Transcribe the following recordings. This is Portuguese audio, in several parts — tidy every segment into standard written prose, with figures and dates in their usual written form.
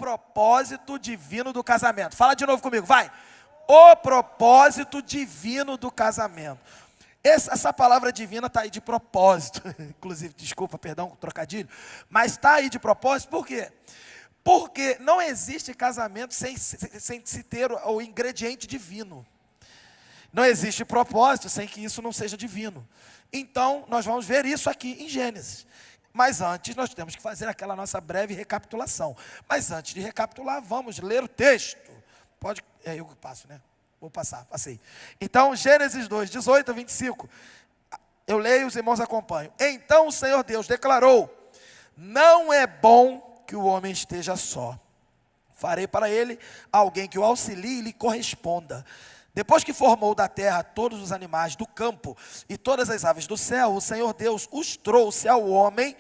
propósito divino do casamento. Fala de novo comigo, vai. O propósito divino do casamento. Essa palavra divina está aí de propósito. Inclusive, desculpa, perdão, trocadilho. Mas está aí de propósito, por quê? Porque não existe casamento sem se ter o ingrediente divino. Não existe propósito sem que isso não seja divino. Então, nós vamos ver isso aqui em Gênesis. Mas antes, nós temos que fazer aquela nossa breve recapitulação. Mas antes de recapitular, vamos ler o texto. Pode, eu passo, né? Vou passar, passei. Então, Gênesis 2, 18 a 25. Eu leio, os irmãos acompanham. Então o Senhor Deus declarou: não é bom que o homem esteja só. Farei para ele alguém que o auxilie e lhe corresponda. Depois que formou da terra todos os animais do campo e todas as aves do céu, o Senhor Deus os trouxe ao homem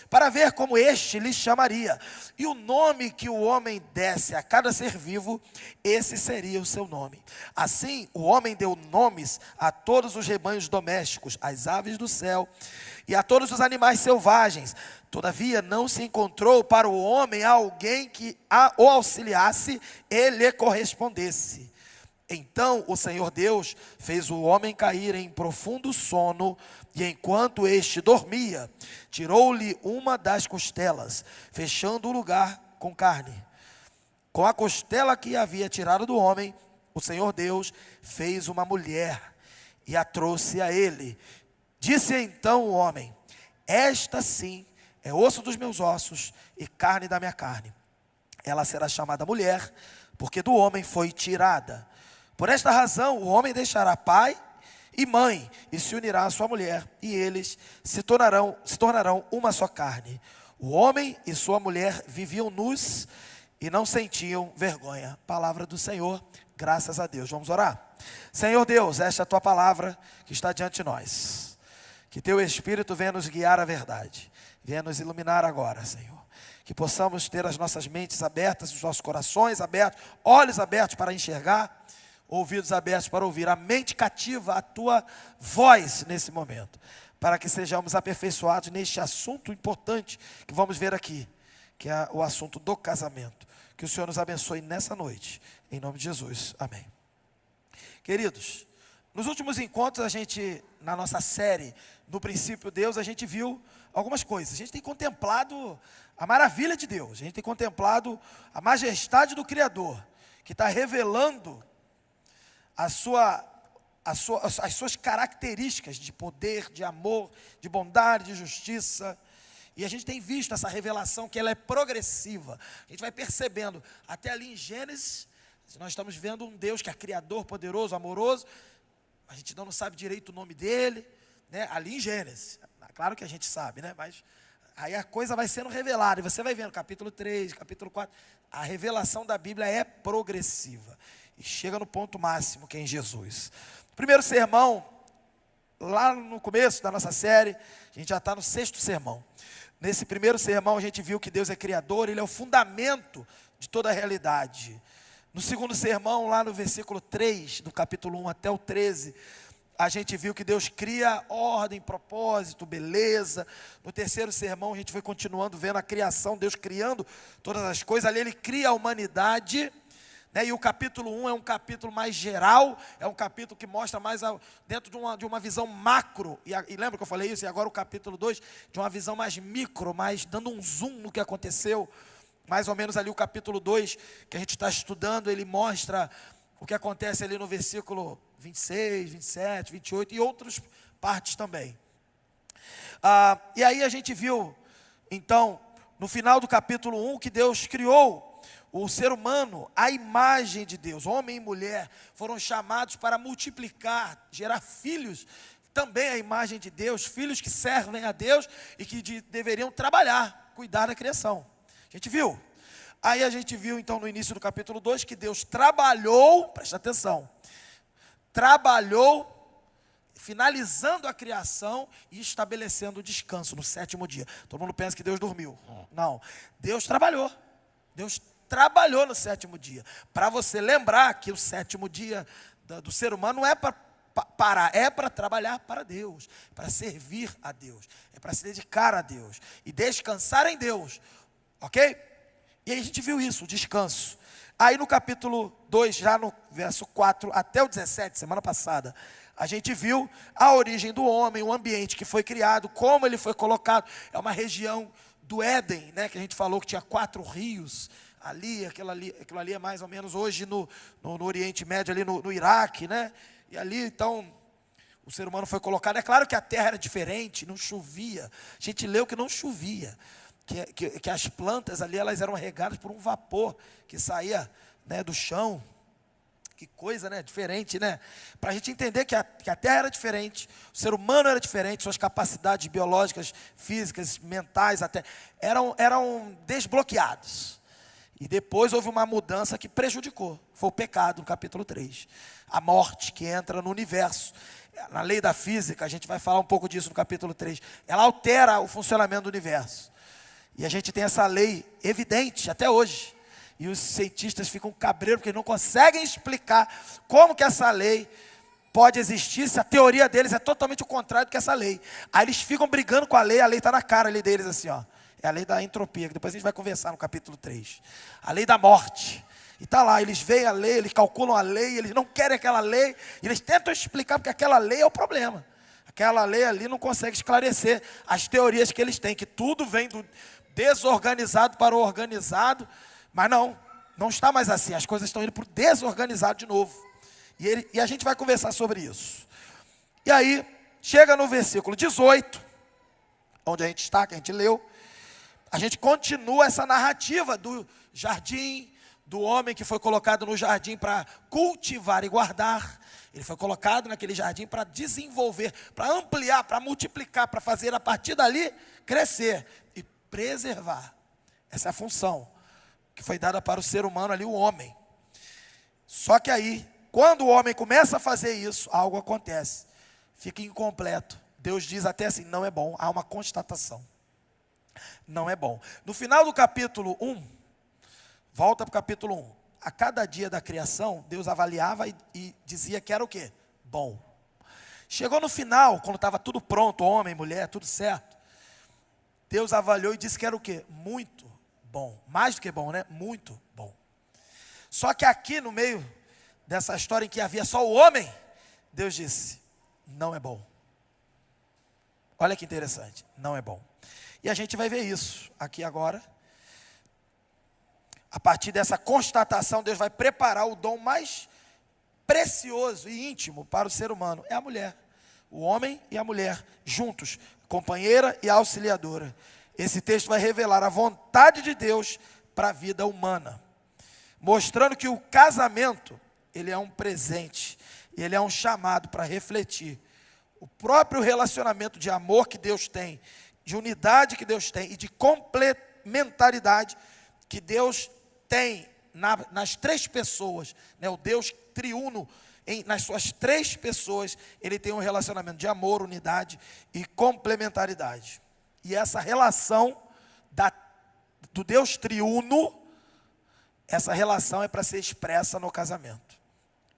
para ver como este lhe chamaria. E o nome que o homem desse a cada ser vivo, esse seria o seu nome. Assim, o homem deu nomes a todos os rebanhos domésticos, às aves do céu e a todos os animais selvagens. Todavia, não se encontrou para o homem alguém que o auxiliasse e lhe correspondesse. Então o Senhor Deus fez o homem cair em profundo sono, e enquanto este dormia, tirou-lhe uma das costelas, fechando o lugar com carne. Com a costela que havia tirado do homem, o Senhor Deus fez uma mulher e a trouxe a ele. Disse então o homem: esta sim é osso dos meus ossos e carne da minha carne. Ela será chamada mulher, porque do homem foi tirada. Por esta razão, o homem deixará pai e mãe e se unirá à sua mulher, e eles se tornarão uma só carne. O homem e sua mulher viviam nus e não sentiam vergonha. Palavra do Senhor, graças a Deus. Vamos orar? Senhor Deus, esta é a tua palavra que está diante de nós. Que teu Espírito venha nos guiar à verdade, venha nos iluminar agora, Senhor. Que possamos ter as nossas mentes abertas, os nossos corações abertos, olhos abertos para enxergar, ouvidos abertos para ouvir, a mente cativa a tua voz nesse momento, para que sejamos aperfeiçoados neste assunto importante que vamos ver aqui, que é o assunto do casamento. Que o Senhor nos abençoe nessa noite, em nome de Jesus, amém. Queridos, nos últimos encontros na nossa série, no princípio Deus, a gente viu algumas coisas. A gente tem contemplado a maravilha de Deus, a gente tem contemplado a majestade do Criador, que está revelando as suas características de poder, de amor, de bondade, de justiça. E a gente tem visto essa revelação que ela é progressiva. A gente vai percebendo, até ali em Gênesis, nós estamos vendo um Deus que é criador, poderoso, amoroso. A gente não sabe direito o nome dele, né? Ali em Gênesis, claro que a gente sabe, né? Mas aí a coisa vai sendo revelada, e você vai vendo capítulo 3, capítulo 4, a revelação da Bíblia é progressiva. E chega no ponto máximo, que é em Jesus. Primeiro sermão, lá no começo da nossa série, a gente já está no 6º sermão. Nesse primeiro sermão a gente viu que Deus é criador, Ele é o fundamento de toda a realidade. No segundo sermão, lá no versículo 3, do capítulo 1 até o 13, a gente viu que Deus cria ordem, propósito, beleza. No terceiro sermão a gente foi continuando vendo a criação, Deus criando todas as coisas. Ali Ele cria a humanidade. E o capítulo 1 é um capítulo mais geral, é um capítulo que mostra mais dentro de uma visão macro, e lembra que eu falei isso? E agora o capítulo 2, de uma visão mais micro, mais dando um zoom no que aconteceu. Mais ou menos ali o capítulo 2, que a gente está estudando, ele mostra o que acontece ali no versículo 26, 27, 28 e outras partes também. E aí a gente viu, então, no final do capítulo 1, que Deus criou o ser humano, a imagem de Deus. Homem e mulher foram chamados para multiplicar, gerar filhos, também a imagem de Deus, filhos que servem a Deus e que deveriam trabalhar, cuidar da criação. A gente viu? Aí a gente viu então no início do capítulo 2 que Deus trabalhou, presta atenção, trabalhou, finalizando a criação e estabelecendo o descanso no 7º dia. Todo mundo pensa que Deus dormiu. Não, Deus trabalhou. Deus trabalhou no 7º dia. Para você lembrar que o 7º dia do ser humano não é para parar, é para trabalhar para Deus, para servir a Deus, é para se dedicar a Deus e descansar em Deus, ok? E aí a gente viu isso, o descanso. Aí no capítulo 2, já no verso 4 até o 17, semana passada, a gente viu a origem do homem, o ambiente que foi criado, como ele foi colocado. É uma região do Éden, né, que a gente falou que tinha 4 rios ali, aquilo ali é mais ou menos hoje no Oriente Médio, ali no Iraque, né? E ali então o ser humano foi colocado. É claro que a terra era diferente, não chovia. A gente leu que não chovia, que as plantas ali elas eram regadas por um vapor que saía, né, do chão. Que coisa, né? Diferente, né? Para a gente entender que a terra era diferente, o ser humano era diferente, suas capacidades biológicas, físicas, mentais até, eram desbloqueados. E depois houve uma mudança que prejudicou. Foi o pecado, no capítulo 3. A morte que entra no universo. Na lei da física, a gente vai falar um pouco disso no capítulo 3. Ela altera o funcionamento do universo. E a gente tem essa lei evidente até hoje. E os cientistas ficam cabreiros porque não conseguem explicar como que essa lei pode existir, se a teoria deles é totalmente o contrário do que essa lei. Aí eles ficam brigando com a lei está na cara ali deles assim, ó. É a lei da entropia, que depois a gente vai conversar no capítulo 3. A lei da morte. E está lá, eles veem a lei, eles calculam a lei, eles não querem aquela lei, e eles tentam explicar porque aquela lei é o problema. Aquela lei ali não consegue esclarecer as teorias que eles têm, que tudo vem do desorganizado para o organizado. Mas não está mais assim, as coisas estão indo para o desorganizado de novo. E a gente vai conversar sobre isso. E aí, chega no versículo 18, onde a gente está, que a gente leu, a gente continua essa narrativa do jardim, do homem que foi colocado no jardim para cultivar e guardar. Ele foi colocado naquele jardim para desenvolver, para ampliar, para multiplicar, para fazer a partir dali crescer e preservar. Essa é a função que foi dada para o ser humano ali, o homem. Só que aí, quando o homem começa a fazer isso, algo acontece. Fica incompleto. Deus diz até assim, não é bom. Há uma constatação. Não é bom. No final do capítulo 1, volta para o capítulo 1. A cada dia da criação, Deus avaliava e dizia que era o quê? Bom. Chegou no final, quando estava tudo pronto, homem, mulher, tudo certo. Deus avaliou e disse que era o quê? Muito bom. Mais do que bom, né? Muito bom. Só que aqui no meio dessa história em que havia só o homem, Deus disse, não é bom. Olha que interessante, não é bom. E a gente vai ver isso aqui agora. A partir dessa constatação, Deus vai preparar o dom mais precioso e íntimo para o ser humano. É a mulher. O homem e a mulher, juntos, companheira e auxiliadora. Esse texto vai revelar a vontade de Deus para a vida humana. Mostrando que o casamento, ele é um presente. Ele é um chamado para refletir o próprio relacionamento de amor que Deus tem, de unidade que Deus tem e de complementaridade que Deus tem nas 3 pessoas, né? O Deus triuno, nas suas 3 pessoas, ele tem um relacionamento de amor, unidade e complementaridade. E essa relação do Deus triuno, essa relação é para ser expressa no casamento.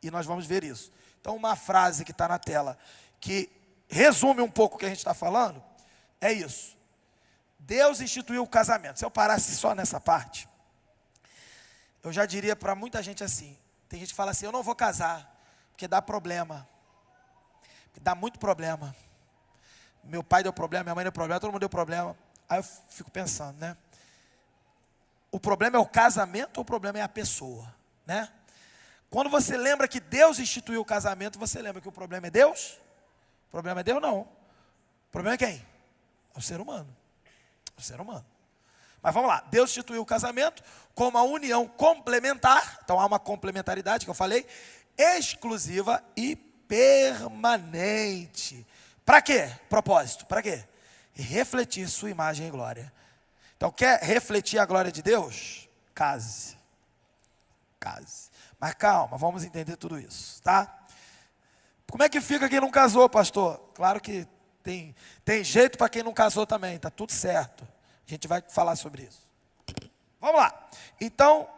E nós vamos ver isso. Então, uma frase que está na tela, que resume um pouco o que a gente está falando, é isso. Deus instituiu o casamento. Se eu parasse só nessa parte, eu já diria para muita gente assim. Tem gente que fala assim, eu não vou casar, porque dá problema. Porque dá muito problema. Meu pai deu problema, minha mãe deu problema, todo mundo deu problema. Aí eu fico pensando, né? O problema é o casamento ou o problema é a pessoa, né? Quando você lembra que Deus instituiu o casamento, você lembra que o problema é Deus? O problema é Deus? Não. O problema é quem? É o ser humano. O ser humano. Mas vamos lá, Deus instituiu o casamento como uma união complementar, então há uma complementaridade que eu falei, exclusiva e permanente. Para quê? Propósito, para quê? Refletir sua imagem e glória. Então, quer refletir a glória de Deus? Case. Case. Mas calma, vamos entender tudo isso, tá? Como é que fica quem não casou, pastor? Claro que tem jeito para quem não casou também, tá tudo certo. A gente vai falar sobre isso. Vamos lá. Então,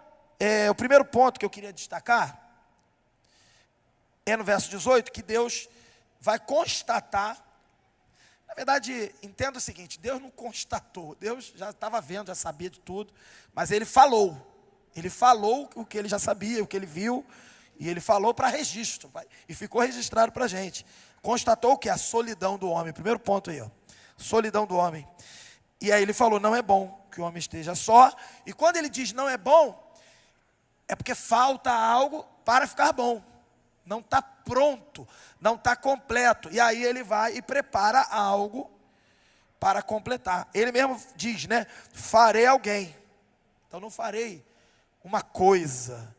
o primeiro ponto que eu queria destacar é no verso 18, que Deus vai constatar Na verdade, entenda o seguinte, Deus não constatou, Deus já estava vendo, já sabia de tudo, mas Ele falou o que Ele já sabia, o que Ele viu, e Ele falou para registro, e ficou registrado para a gente. Constatou o que? A solidão do homem, primeiro ponto aí, ó, solidão do homem. E aí Ele falou, não é bom que o homem esteja só, e quando Ele diz não é bom, é porque falta algo para ficar bom. Não está pronto, não está completo. E aí Ele vai e prepara algo para completar. Ele mesmo diz, né? Farei alguém. Então não farei uma coisa,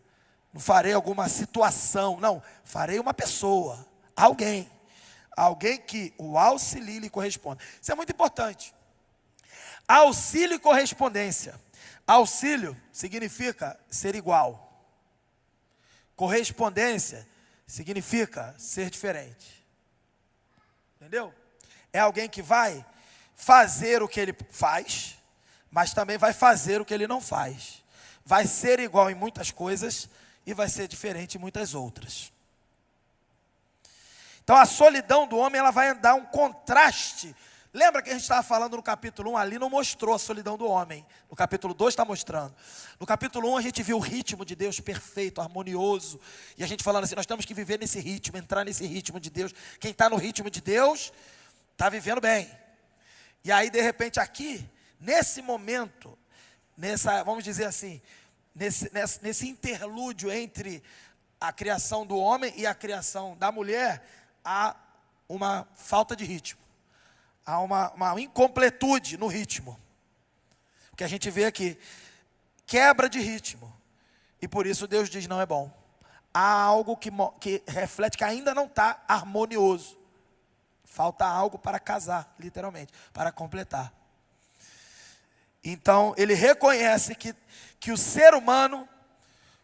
não farei alguma situação, não. Farei uma pessoa, alguém. Alguém que o auxilie e lhe corresponda. Isso é muito importante. Auxílio e correspondência. Auxílio significa ser igual. Correspondência significa ser diferente. Entendeu? É alguém que vai fazer o que ele faz, mas também vai fazer o que ele não faz. Vai ser igual em muitas coisas e vai ser diferente em muitas outras. Então a solidão do homem, ela vai dar um contraste. Lembra que a gente estava falando no capítulo 1, ali não mostrou a solidão do homem. No capítulo 2 está mostrando. No capítulo 1 a gente viu o ritmo de Deus perfeito, harmonioso. E a gente falando assim, nós temos que viver nesse ritmo, entrar nesse ritmo de Deus. Quem está no ritmo de Deus, está vivendo bem. E aí de repente aqui, nesse momento, vamos dizer assim, nesse interlúdio entre a criação do homem e a criação da mulher, há uma falta de ritmo. Há uma incompletude no ritmo. O que a gente vê aqui, quebra de ritmo. E por isso Deus diz não é bom. Há algo que reflete que ainda não está harmonioso. Falta algo para casar, literalmente, para completar. Então ele reconhece que o ser humano,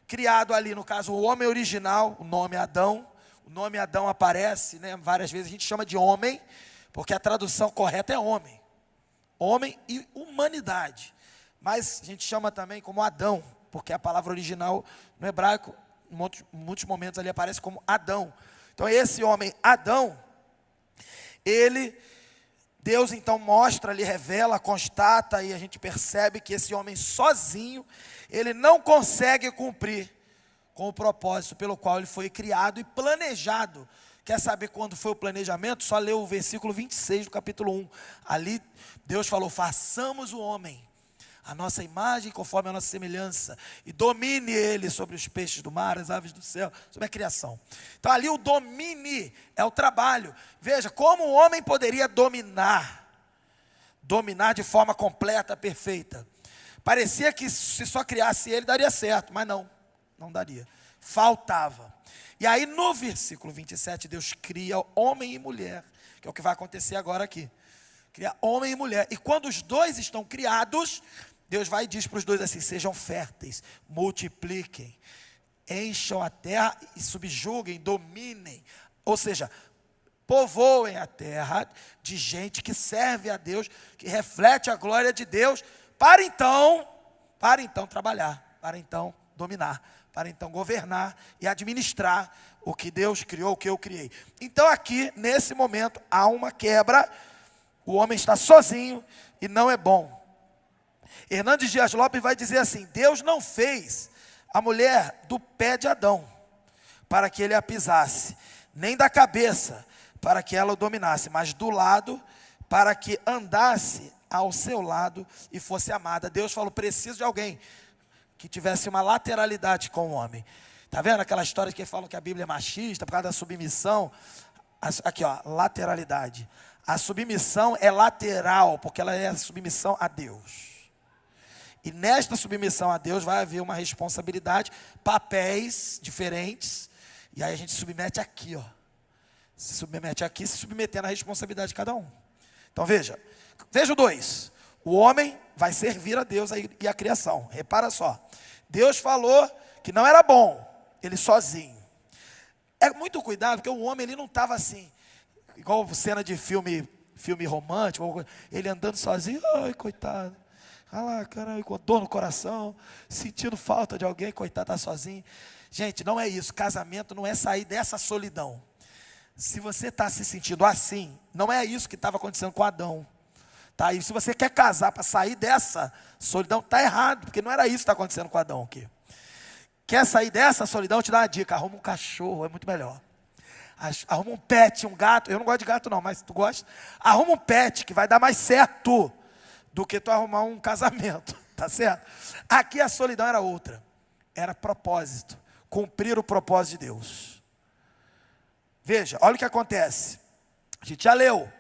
criado ali, no caso o homem original, o nome Adão aparece, né, várias vezes, a gente chama de homem, porque a tradução correta é homem. Homem e humanidade. Mas a gente chama também como Adão, porque a palavra original no hebraico, em muitos momentos ali aparece como Adão. Então esse homem Adão, Deus então mostra, lhe revela, constata, e a gente percebe que esse homem sozinho, ele não consegue cumprir com o propósito pelo qual ele foi criado e planejado. Quer saber quando foi o planejamento? Só lê o versículo 26 do capítulo 1. Ali Deus falou, façamos o homem a nossa imagem conforme a nossa semelhança, e domine ele sobre os peixes do mar, as aves do céu, sobre a criação. Então ali o domine é o trabalho. Veja, como o homem poderia dominar de forma completa, perfeita. Parecia que se só criasse ele daria certo, mas não daria. Faltava. E aí no versículo 27, Deus cria homem e mulher, que é o que vai acontecer agora aqui. Cria homem e mulher. E quando os dois estão criados, Deus vai e diz para os dois assim, sejam férteis, multipliquem, encham a terra e subjuguem, dominem. Ou seja, povoem a terra de gente que serve a Deus, que reflete a glória de Deus, para então trabalhar, para então dominar, para então governar e administrar o que Deus criou, o que eu criei. Então aqui, nesse momento, há uma quebra, o homem está sozinho e não é bom. Hernandes Dias Lopes vai dizer assim, Deus não fez a mulher do pé de Adão, para que ele a pisasse, nem da cabeça, para que ela o dominasse, mas do lado, para que andasse ao seu lado e fosse amada. Deus falou, preciso de alguém que tivesse uma lateralidade com o homem. Está vendo aquela história que falam que a Bíblia é machista, por causa da submissão? Aqui ó, lateralidade. A submissão é lateral, porque ela é a submissão a Deus. E nesta submissão a Deus vai haver uma responsabilidade, papéis diferentes, e aí a gente submete aqui, ó. Se submete aqui, se submetendo à responsabilidade de cada um. Então veja o 2. O homem vai servir a Deus e a criação. Repara só. Deus falou que não era bom ele sozinho. É muito cuidado, porque o homem ele não estava assim, igual cena de filme romântico, ele andando sozinho, ai coitado. Ah lá, caralho, com dor no coração, sentindo falta de alguém, coitado, está sozinho. Gente, não é isso. Casamento não é sair dessa solidão. Se você está se sentindo assim, não é isso que estava acontecendo com Adão. Tá? E se você quer casar para sair dessa solidão, está errado, porque não era isso que está acontecendo com Adão aqui. Quer sair dessa solidão? Eu te dou uma dica: arruma um cachorro, é muito melhor. Arruma um pet, um gato. Eu não gosto de gato não, mas tu gosta. Arruma um pet que vai dar mais certo do que tu arrumar um casamento, tá certo? Aqui a solidão era outra, era propósito, cumprir o propósito de Deus. Veja, olha o que acontece. A gente já leu.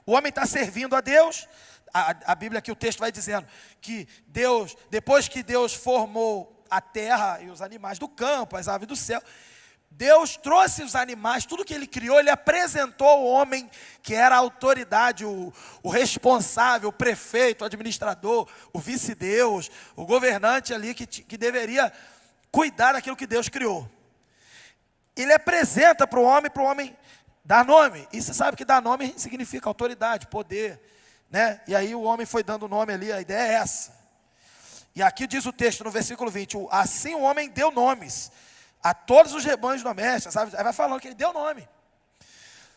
O homem está servindo a Deus. A Bíblia aqui, o texto vai dizendo que Deus, depois que Deus formou a terra e os animais do campo, as aves do céu, Deus trouxe os animais, tudo que Ele criou, Ele apresentou ao homem, que era a autoridade, o responsável, o prefeito, o administrador, o vice-deus, o governante ali, que deveria cuidar daquilo que Deus criou. Ele apresenta para o homem dar nome. E você sabe que dar nome significa autoridade, poder, né? E aí o homem foi dando nome ali, a ideia é essa. E aqui diz o texto no versículo 20, assim o homem deu nomes a todos os rebanhos domésticos, sabe? Aí vai falando que ele deu nome.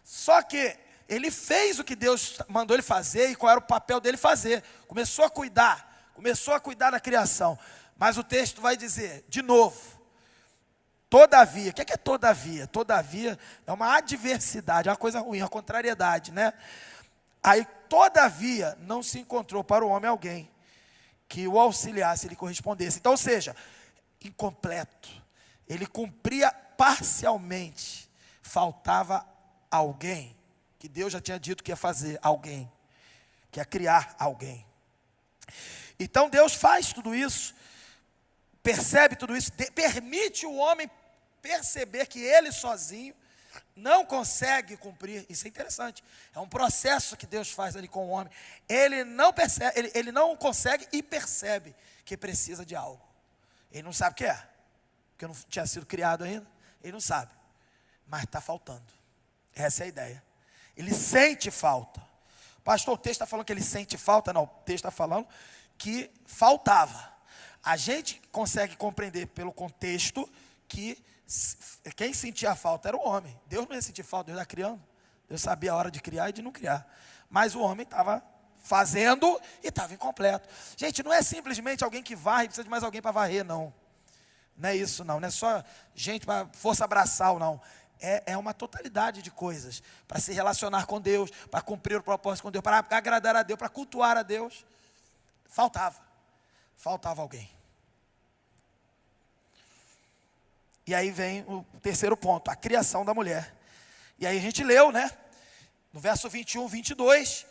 Só que ele fez o que Deus mandou ele fazer, e qual era o papel dele fazer. Começou a cuidar da criação. Mas o texto vai dizer, de novo, todavia. O que é todavia? Todavia é uma adversidade, é uma coisa ruim, uma contrariedade, né? Aí, todavia, não se encontrou para o homem alguém que o auxiliasse, lhe correspondesse. Então, ou seja, incompleto. Ele cumpria parcialmente. Faltava alguém, que Deus já tinha dito que ia fazer alguém, que ia criar alguém. Então Deus faz tudo isso, percebe tudo isso, permite o homem perceber que ele sozinho não consegue cumprir. Isso é interessante, é um processo que Deus faz ali com o homem. Ele não percebe, ele não consegue e percebe que precisa de algo. Ele não sabe o que é, porque não tinha sido criado ainda. Ele não sabe, mas está faltando. Essa é a ideia. Ele sente falta. Pastor, o texto está falando que ele sente falta? Não, o texto está falando que faltava. A gente consegue compreender pelo contexto que quem sentia falta era o homem. Deus não ia sentir falta, Deus estava criando. Deus sabia a hora de criar e de não criar. Mas o homem estava fazendo e estava incompleto. Gente, não é simplesmente alguém que varre e precisa de mais alguém para varrer, não. Não é isso, não. Não é só gente para força braçal, não. É uma totalidade de coisas. Para se relacionar com Deus, para cumprir o propósito com Deus, para agradar a Deus, para cultuar a Deus. Faltava alguém. E aí vem o terceiro ponto, a criação da mulher. E aí a gente leu, né? No verso 21, 22,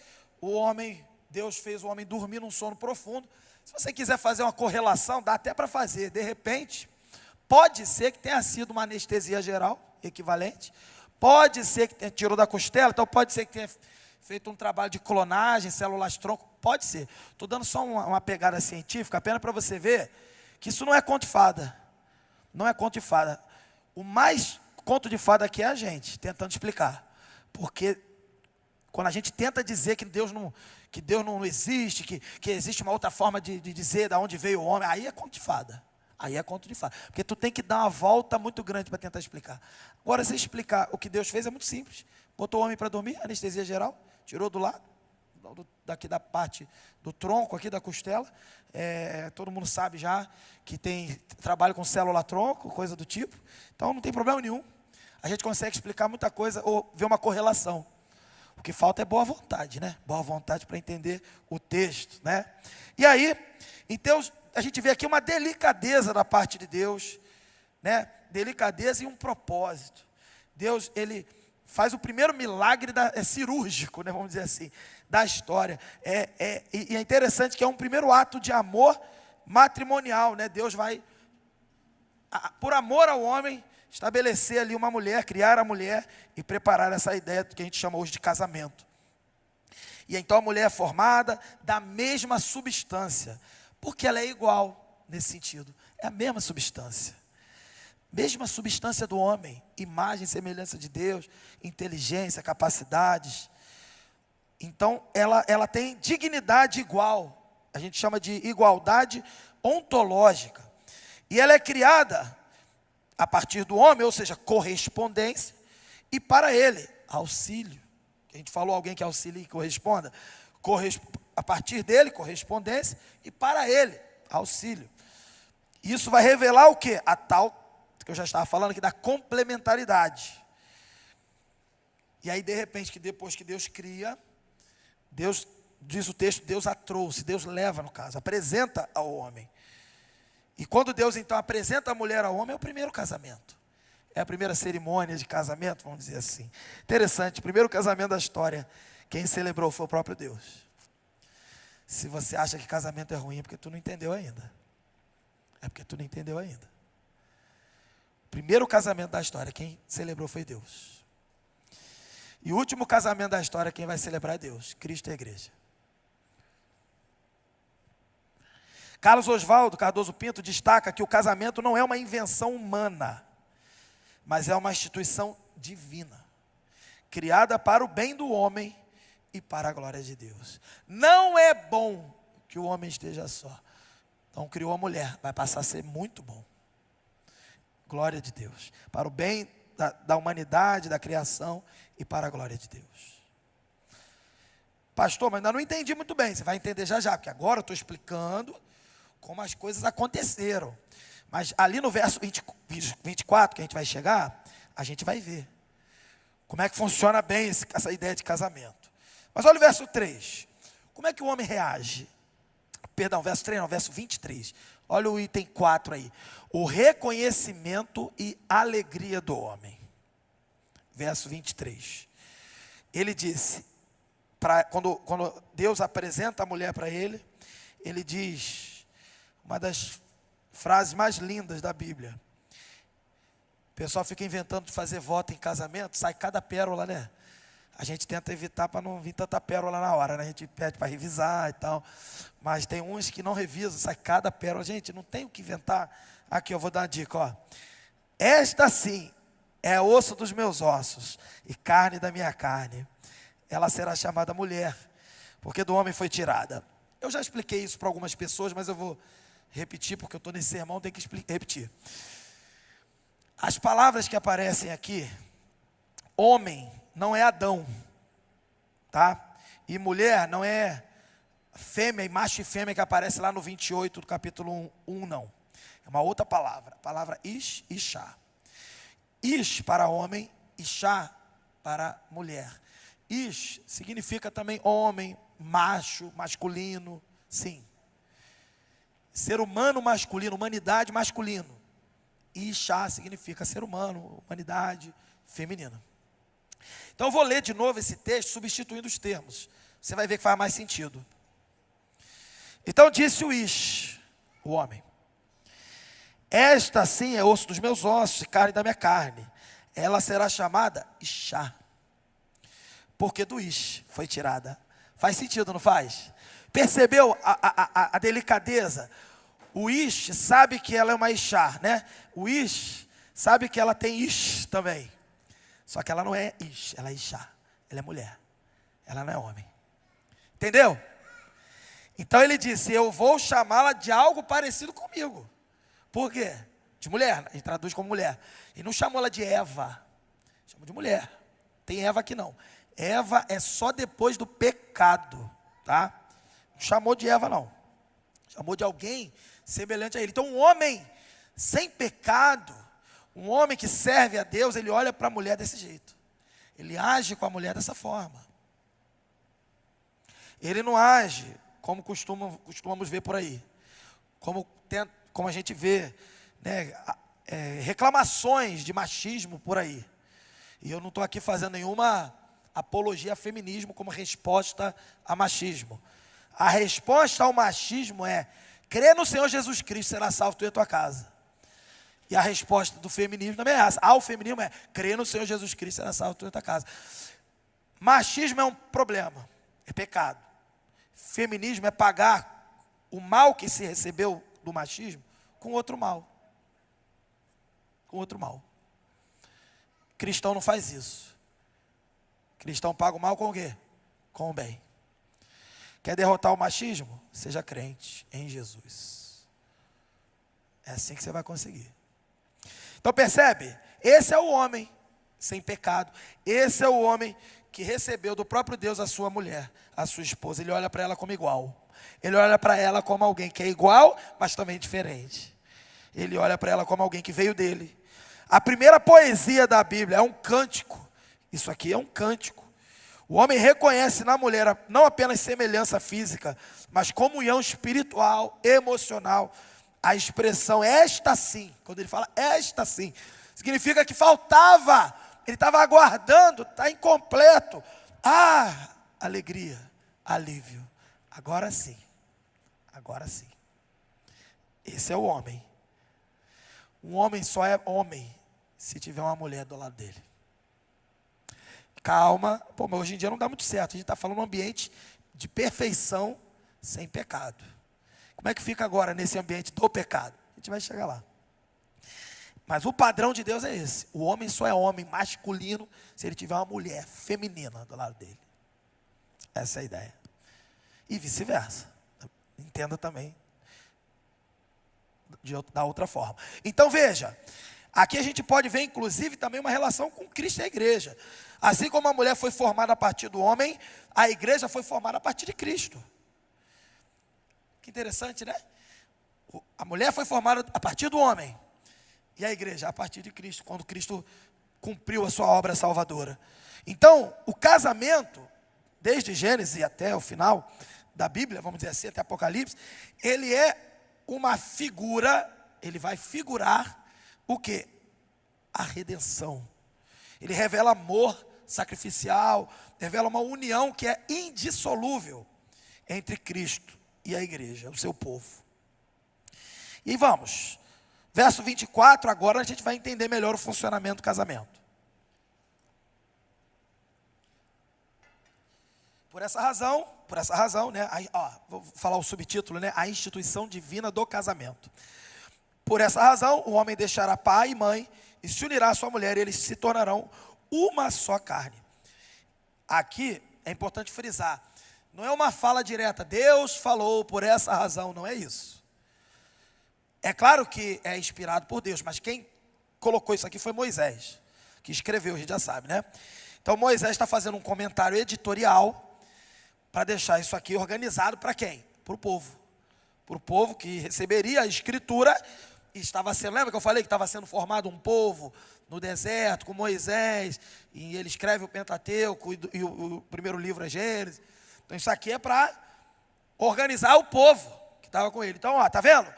Deus fez o homem dormir num sono profundo. Se você quiser fazer uma correlação, dá até para fazer. De repente, pode ser que tenha sido uma anestesia geral, equivalente. Pode ser que tirou da costela, então pode ser que tenha feito um trabalho de clonagem, células-tronco. Pode ser. Estou dando só uma pegada científica, apenas para você ver que isso não é conto de fada. Não é conto de fada. O mais conto de fada aqui é a gente, tentando explicar. Porque quando a gente tenta dizer que Deus não existe, que existe uma outra forma de dizer de onde veio o homem, aí é conto de fada. Aí é conto de fada. Porque tu tem que dar uma volta muito grande para tentar explicar. Agora, se explicar o que Deus fez é muito simples. Botou o homem para dormir, anestesia geral, tirou do lado, daqui da parte do tronco, aqui da costela. Todo mundo sabe já que tem trabalho com célula-tronco, coisa do tipo. Então não tem problema nenhum. A gente consegue explicar muita coisa ou ver uma correlação. O que falta é boa vontade, né? Boa vontade para entender o texto, né? E aí, então, a gente vê aqui uma delicadeza da parte de Deus, né? Delicadeza e um propósito. Deus, ele faz o primeiro milagre cirúrgico, né? Vamos dizer assim, da história. E é interessante que é um primeiro ato de amor matrimonial, né? Deus vai, por amor ao homem, estabelecer ali uma mulher, criar a mulher e preparar essa ideia que a gente chama hoje de casamento. E então a mulher é formada da mesma substância, porque ela é igual nesse sentido, é a mesma substância do homem, imagem e semelhança de Deus, inteligência, capacidades. Então ela tem dignidade igual, a gente chama de igualdade ontológica, e ela é criada a partir do homem, ou seja, correspondência, e para ele, auxílio. A gente falou alguém que auxilie e corresponda. A partir dele, correspondência, e para ele, auxílio. Isso vai revelar o quê? A tal, que eu já estava falando aqui, da complementaridade. E aí, de repente, que depois que Deus cria, Deus, diz o texto, Deus a trouxe, Deus leva, no caso, apresenta ao homem. E quando Deus, então, apresenta a mulher ao homem, é o primeiro casamento. É a primeira cerimônia de casamento, vamos dizer assim. Interessante, primeiro casamento da história, quem celebrou foi o próprio Deus. Se você acha que casamento é ruim, é porque tu não entendeu ainda. É porque tu não entendeu ainda. O primeiro casamento da história, quem celebrou foi Deus. E o último casamento da história, quem vai celebrar é Deus, Cristo e a igreja. Carlos Oswaldo Cardoso Pinto destaca que o casamento não é uma invenção humana, mas é uma instituição divina, criada para o bem do homem e para a glória de Deus. Não é bom que o homem esteja só. Então criou a mulher, vai passar a ser muito bom. Glória de Deus. Para o bem da humanidade, da criação e para a glória de Deus. Pastor, mas ainda não entendi muito bem. Você vai entender já já, porque agora eu estou explicando como as coisas aconteceram. Mas ali no verso 24, que a gente vai chegar, a gente vai ver como é que funciona bem essa ideia de casamento. Mas olha o verso 3. Como é que o homem reage? Perdão, verso 3 não, verso 23. Olha o item 4 aí. O reconhecimento e alegria do homem. Verso 23. Ele disse, quando Deus apresenta a mulher para ele, ele diz, uma das frases mais lindas da Bíblia. O pessoal fica inventando de fazer voto em casamento, sai cada pérola, né? A gente tenta evitar para não vir tanta pérola na hora, né? A gente pede para revisar e tal. Mas tem uns que não revisam, sai cada pérola. Gente, não tem o que inventar. Aqui, eu vou dar uma dica, ó. Esta sim é osso dos meus ossos e carne da minha carne. Ela será chamada mulher, porque do homem foi tirada. Eu já expliquei isso para algumas pessoas, mas eu vou repetir, porque eu estou nesse sermão, tenho que repetir. As palavras que aparecem aqui, homem não é Adão, tá? E mulher não é fêmea e macho e fêmea que aparece lá no 28 do capítulo 1, não. É uma outra palavra, a palavra ish e chá. Ish para homem e chá para mulher. Ish significa também homem, macho, masculino, sim. Ser humano masculino, humanidade masculino. E chá significa ser humano, humanidade feminina. Então eu vou ler de novo esse texto, substituindo os termos. Você vai ver que faz mais sentido. Então disse o Ish, o homem. Esta sim é osso dos meus ossos e carne da minha carne. Ela será chamada Ishá. Porque do Ish foi tirada. Faz sentido, não faz? Percebeu a delicadeza? O Ish sabe que ela é uma Ishá, né? O Ish sabe que ela tem Ish também. Só que ela não é Ish, ela é Ishá. Ela é mulher. Ela não é homem. Entendeu? Então ele disse, eu vou chamá-la de algo parecido comigo. Por quê? De mulher, ele traduz como mulher. E não chamou ela de Eva, chamou de mulher. Tem Eva aqui não. Eva é só depois do pecado, tá? Não chamou de Eva não. Chamou de alguém semelhante a ele. Então um homem sem pecado, um homem que serve a Deus, ele olha para a mulher desse jeito. Ele age com a mulher dessa forma. Ele não age como costumamos ver por aí. Como a gente vê, né, reclamações de machismo por aí. E eu não estou aqui fazendo nenhuma apologia a feminismo como resposta a machismo. A resposta ao machismo é, crê no Senhor Jesus Cristo, será salvo tu e a tua casa. E a resposta do feminismo também é essa. Ao feminismo é, crê no Senhor Jesus Cristo, será salvo tu e a tua casa. Machismo é um problema, é pecado. Feminismo é pagar o mal que se recebeu do machismo com outro mal. Com outro mal. Cristão não faz isso. Cristão paga o mal com o quê? Com o bem. Quer derrotar o machismo? Seja crente em Jesus. É assim que você vai conseguir. Então percebe? Esse é o homem sem pecado. Esse é o homem que recebeu do próprio Deus a sua mulher, a sua esposa. Ele olha para ela como igual. Ele olha para ela como alguém que é igual, mas também diferente. Ele olha para ela como alguém que veio dele. A primeira poesia da Bíblia é um cântico. Isso aqui é um cântico. O homem reconhece na mulher não apenas semelhança física, mas comunhão espiritual, emocional. A expressão esta sim, quando ele fala esta sim, significa que faltava. Ele estava aguardando, está incompleto. Ah, alegria, alívio. Agora sim, agora sim. Esse é o homem. Um homem só é homem se tiver uma mulher do lado dele. Calma, pô, mas hoje em dia não dá muito certo. A gente está falando de um ambiente de perfeição sem pecado. Como é que fica agora nesse ambiente do pecado? A gente vai chegar lá. Mas o padrão de Deus é esse. O homem só é homem masculino se ele tiver uma mulher feminina do lado dele. Essa é a ideia. E vice-versa. Entenda também da outra forma. Então veja, aqui a gente pode ver inclusive também uma relação com Cristo e a igreja. Assim como a mulher foi formada a partir do homem, a igreja foi formada a partir de Cristo. Que interessante, né? A mulher foi formada a partir do homem. E a igreja a partir de Cristo, quando Cristo cumpriu a sua obra salvadora. Então, o casamento, desde Gênesis até o final da Bíblia, vamos dizer assim, até Apocalipse, ele é uma figura, ele vai figurar o quê? A redenção. Ele revela amor sacrificial, revela uma união que é indissolúvel entre Cristo e a igreja, o seu povo. E vamos, verso 24, agora a gente vai entender melhor o funcionamento do casamento. Por essa razão, né, vou falar o subtítulo, né, a instituição divina do casamento. Por essa razão, o homem deixará pai e mãe e se unirá à sua mulher, e eles se tornarão uma só carne. Aqui é importante frisar, não é uma fala direta, Deus falou por essa razão, não é isso. É claro que é inspirado por Deus, mas quem colocou isso aqui foi Moisés, que escreveu, a gente já sabe, né? Então Moisés está fazendo um comentário editorial para deixar isso aqui organizado para quem? Para o povo. Para o povo que receberia a escritura e estava sendo, lembra que eu falei que estava sendo formado um povo no deserto com Moisés, e ele escreve o Pentateuco e o primeiro livro é Gênesis. Então isso aqui é para organizar o povo que estava com ele. Então, ó, tá vendo?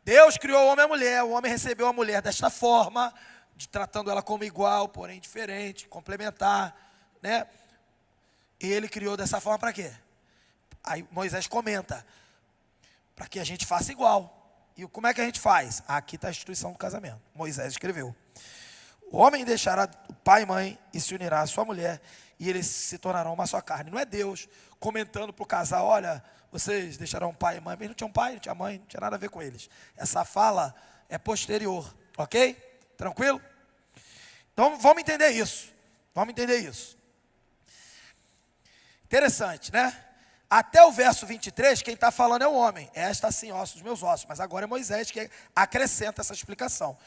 Deus criou o homem e a mulher, o homem recebeu a mulher desta forma, tratando ela como igual, porém diferente, complementar, né? E ele criou dessa forma para quê? Aí Moisés comenta, para que a gente faça igual. E como é que a gente faz? Aqui está a instituição do casamento. Moisés escreveu. O homem deixará o pai e mãe e se unirá à sua mulher, e eles se tornarão uma só carne. Não é Deus comentando para o casal, olha, vocês deixarão pai e mãe. Eles não tinham pai, não tinha mãe, não tinha nada a ver com eles. Essa fala é posterior, ok? Tranquilo? Então vamos entender isso. Vamos entender isso. Interessante, né? Até o verso 23, quem está falando é o homem. Esta sim, ossos dos meus ossos. Mas agora é Moisés que acrescenta essa explicação.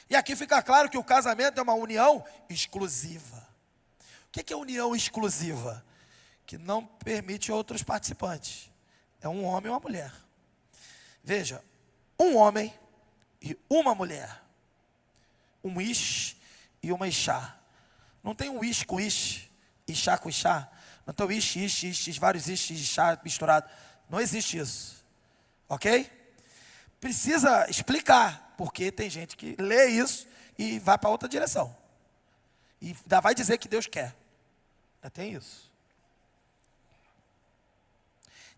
E aqui fica claro que o casamento é uma união exclusiva. O que é união exclusiva? Que não permite outros participantes. É um homem e uma mulher. Veja, um homem e uma mulher. Um ish e uma ishá. Não tem um ish com ish, ishá com ishá. Não tem ish, vários ish, ishá misturado. Não existe isso. Ok? Precisa explicar, porque tem gente que lê isso e vai para outra direção. E ainda vai dizer que Deus quer. Ainda tem isso.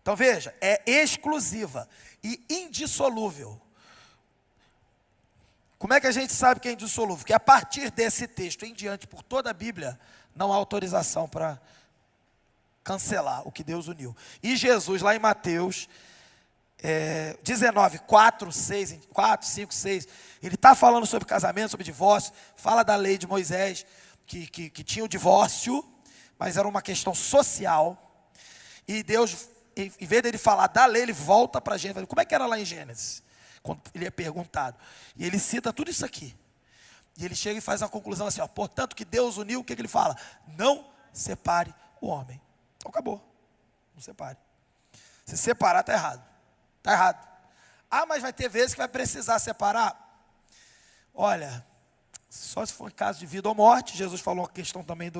Então veja, é exclusiva e indissolúvel. Como é que a gente sabe que é indissolúvel? Porque a partir desse texto em diante, por toda a Bíblia, não há autorização para cancelar o que Deus uniu. E Jesus, lá em Mateus 19, 4, 5, 6, ele está falando sobre casamento, sobre divórcio, fala da lei de Moisés, que tinha o divórcio, mas era uma questão social, e Deus, em vez dele falar da lei, ele volta para a Gênesis. Como é que era lá em Gênesis? Quando ele é perguntado. E ele cita tudo isso aqui. E ele chega e faz uma conclusão assim, ó, portanto que Deus uniu, o que ele fala? Não separe o homem. Então acabou, não separe. Se separar está errado, está errado. Ah, mas vai ter vezes que vai precisar separar. Olha, só se for em caso de vida ou morte. Jesus falou a questão também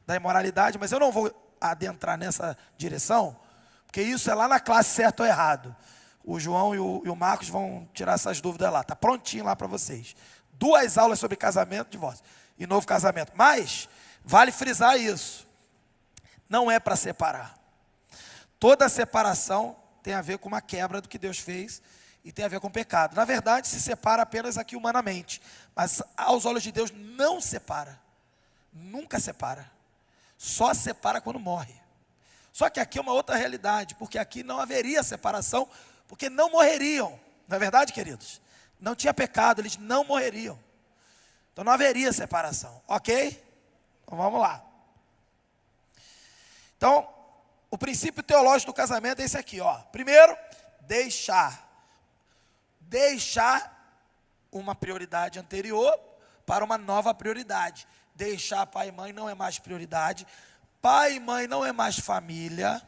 da imoralidade, mas eu não vou adentrar nessa direção, porque isso é lá na classe certo ou errado. O João e o Marcos vão tirar essas dúvidas lá, está prontinho lá para vocês. 2 aulas sobre casamento, divórcio e novo casamento. Mas, vale frisar isso, não é para separar. Toda separação tem a ver com uma quebra do que Deus fez e tem a ver com pecado. Na verdade, se separa apenas aqui humanamente, mas aos olhos de Deus não separa, nunca separa, só separa quando morre. Só que aqui é uma outra realidade, porque aqui não haveria separação, porque não morreriam, não é verdade, queridos? Não tinha pecado, eles não morreriam, então não haveria separação, ok? Então vamos lá. Então, o princípio teológico do casamento é esse aqui, ó. Primeiro, deixar uma prioridade anterior para uma nova prioridade. Deixar pai e mãe não é mais prioridade. Pai e mãe não é mais família.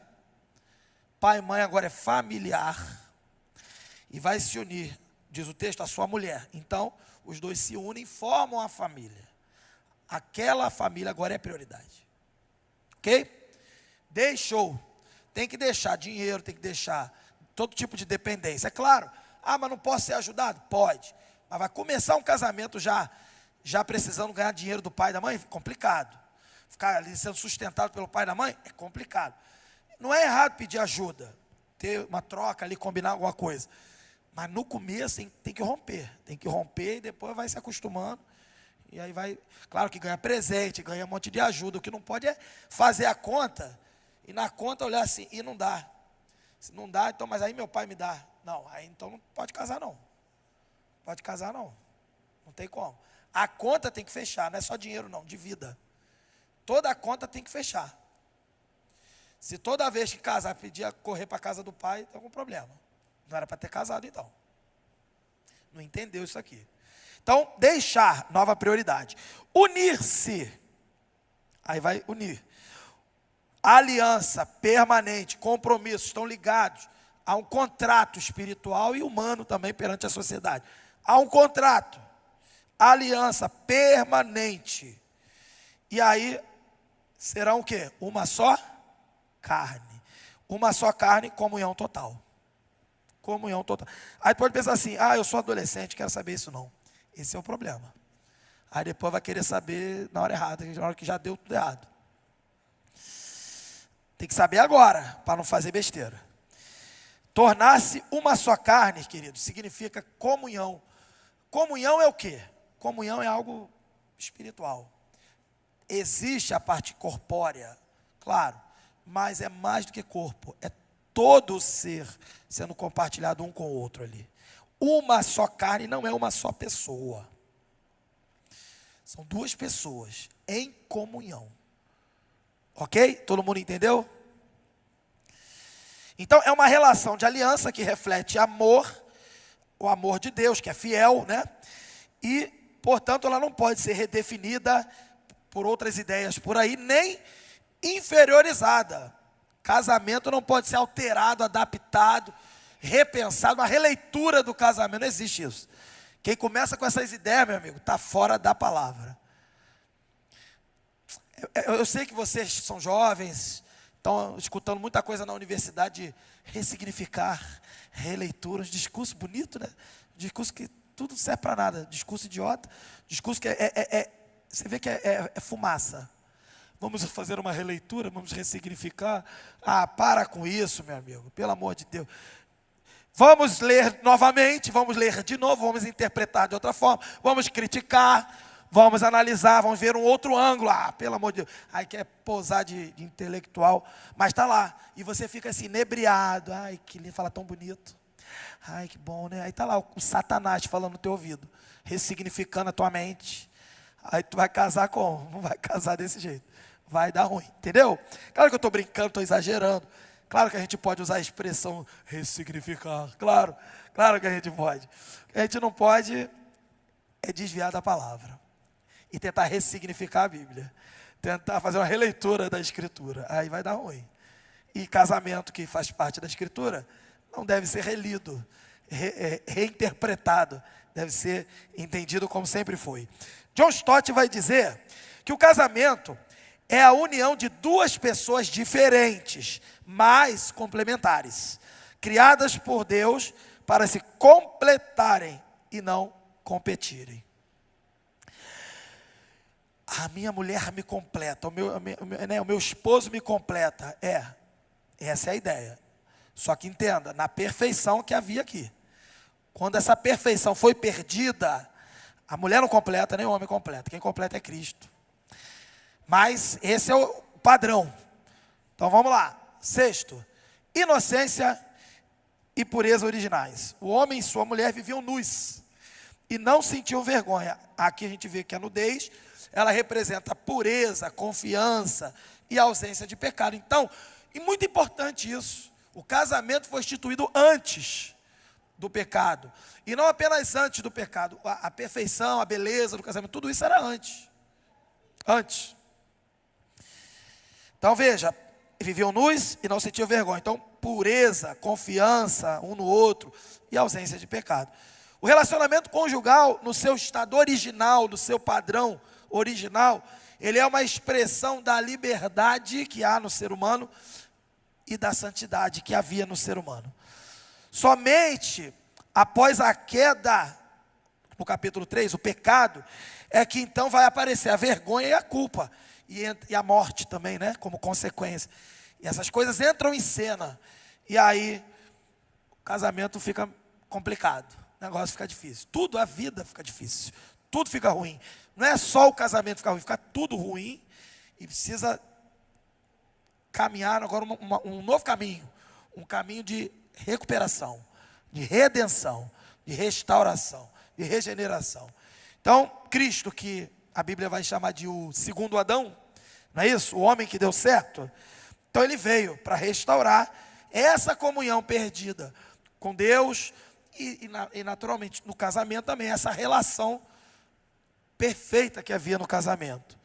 Pai e mãe agora é familiar. E vai se unir, diz o texto, a sua mulher. Então, os dois se unem e formam a família. Aquela família agora é prioridade. Ok? Deixou. Tem que deixar dinheiro, tem que deixar todo tipo de dependência. É claro. Ah, mas não posso ser ajudado? Pode. Mas vai começar um casamento já precisando ganhar dinheiro do pai e da mãe? Complicado. Ficar ali sendo sustentado pelo pai e da mãe? É complicado. Não é errado pedir ajuda, ter uma troca ali, combinar alguma coisa. Mas no começo tem que romper. Tem que romper e depois vai se acostumando. E aí vai, claro que ganha presente, ganha um monte de ajuda. O que não pode é fazer a conta e na conta olhar assim, e não dá. Se não dá, então, mas aí meu pai me dá. Não, aí então não pode casar não. Pode casar não. Não tem como. A conta tem que fechar, não é só dinheiro não, de vida. Toda a conta tem que fechar. Se toda vez que casar pedir a correr para a casa do pai, tem algum problema. Não era para ter casado então. Não entendeu isso aqui. Então, deixar, nova prioridade. Unir-se. Aí vai unir. Aliança permanente, compromisso, estão ligados a um contrato espiritual e humano também perante a sociedade. Há um contrato, aliança permanente. E aí serão o quê? Uma só carne. Uma só carne, comunhão total. Comunhão total. Aí pode pensar assim, eu sou adolescente, quero saber isso não. Esse é o problema. Aí depois vai querer saber na hora errada, na hora que já deu tudo errado. Tem que saber agora, para não fazer besteira. Tornar-se uma só carne, querido, significa comunhão. Comunhão é o quê? Comunhão é algo espiritual. Existe a parte corpórea, claro, mas é mais do que corpo. É todo o ser sendo compartilhado um com o outro ali. Uma só carne não é uma só pessoa. São 2 pessoas em comunhão. Ok? Todo mundo entendeu? Então é uma relação de aliança que reflete amor, o amor de Deus, que é fiel, né? E, portanto, ela não pode ser redefinida por outras ideias por aí, nem inferiorizada. Casamento não pode ser alterado, adaptado, repensado, uma releitura do casamento, não existe isso. Quem começa com essas ideias, meu amigo, está fora da palavra. Eu sei que vocês são jovens, estão escutando muita coisa na universidade de ressignificar, releitura, um discurso bonito, né? Discurso que tudo serve para nada, discurso idiota, discurso que você vê que é fumaça. Vamos fazer uma releitura, vamos ressignificar. Para com isso, meu amigo, pelo amor de Deus. Vamos ler novamente, vamos ler de novo, vamos interpretar de outra forma, vamos criticar, vamos analisar, vamos ver um outro ângulo. Pelo amor de Deus, aí quer posar de intelectual, mas está lá, e você fica assim, inebriado. Que lindo, fala tão bonito. Que bom, né? Aí está lá o Satanás falando no teu ouvido, ressignificando a tua mente. Aí tu vai casar como? Não vai casar desse jeito, vai dar ruim, entendeu? Claro que eu estou brincando, estou exagerando. Claro que a gente pode usar a expressão ressignificar, claro que a gente pode. O que a gente não pode é desviar da palavra. e tentar ressignificar a Bíblia. Tentar fazer uma releitura da Escritura. Aí vai dar ruim. E casamento que faz parte da Escritura não deve ser relido, reinterpretado. Deve ser entendido como sempre foi. John Stott vai dizer que o casamento é a união de duas pessoas diferentes, mas complementares, criadas por Deus para se completarem e não competirem. A minha mulher me completa, o meu esposo me completa. Essa é a ideia. Só que entenda, na perfeição que havia aqui. Quando essa perfeição foi perdida, a mulher não completa, nem o homem completa. Quem completa é Cristo. Mas esse é o padrão. Então vamos lá. Sexto, inocência e pureza originais. O homem e sua mulher viviam nus e não sentiam vergonha. Aqui a gente vê que a nudez, ela representa pureza, confiança e ausência de pecado. Então, e muito importante isso, o casamento foi instituído antes do pecado. E não apenas antes do pecado. A perfeição, a beleza do casamento, tudo isso era antes. Antes. Então veja, viviam nus e não sentiam vergonha. Então, pureza, confiança um no outro e ausência de pecado. O relacionamento conjugal, no seu estado original, no seu padrão original, ele é uma expressão da liberdade que há no ser humano e da santidade que havia no ser humano. Somente após a queda, no capítulo 3, o pecado, é que então vai aparecer a vergonha e a culpa, e a morte também, né, como consequência. E essas coisas entram em cena, e aí o casamento fica complicado, o negócio fica difícil, tudo, a vida fica difícil, tudo fica ruim. Não é só o casamento ficar ruim, fica tudo ruim, e precisa caminhar agora um novo caminho, um caminho de recuperação, de redenção, de restauração, de regeneração. Então, Cristo, que a Bíblia vai chamar de o segundo Adão, não é isso? O homem que deu certo. Então ele veio para restaurar essa comunhão perdida com Deus e naturalmente no casamento também, essa relação perfeita que havia no casamento.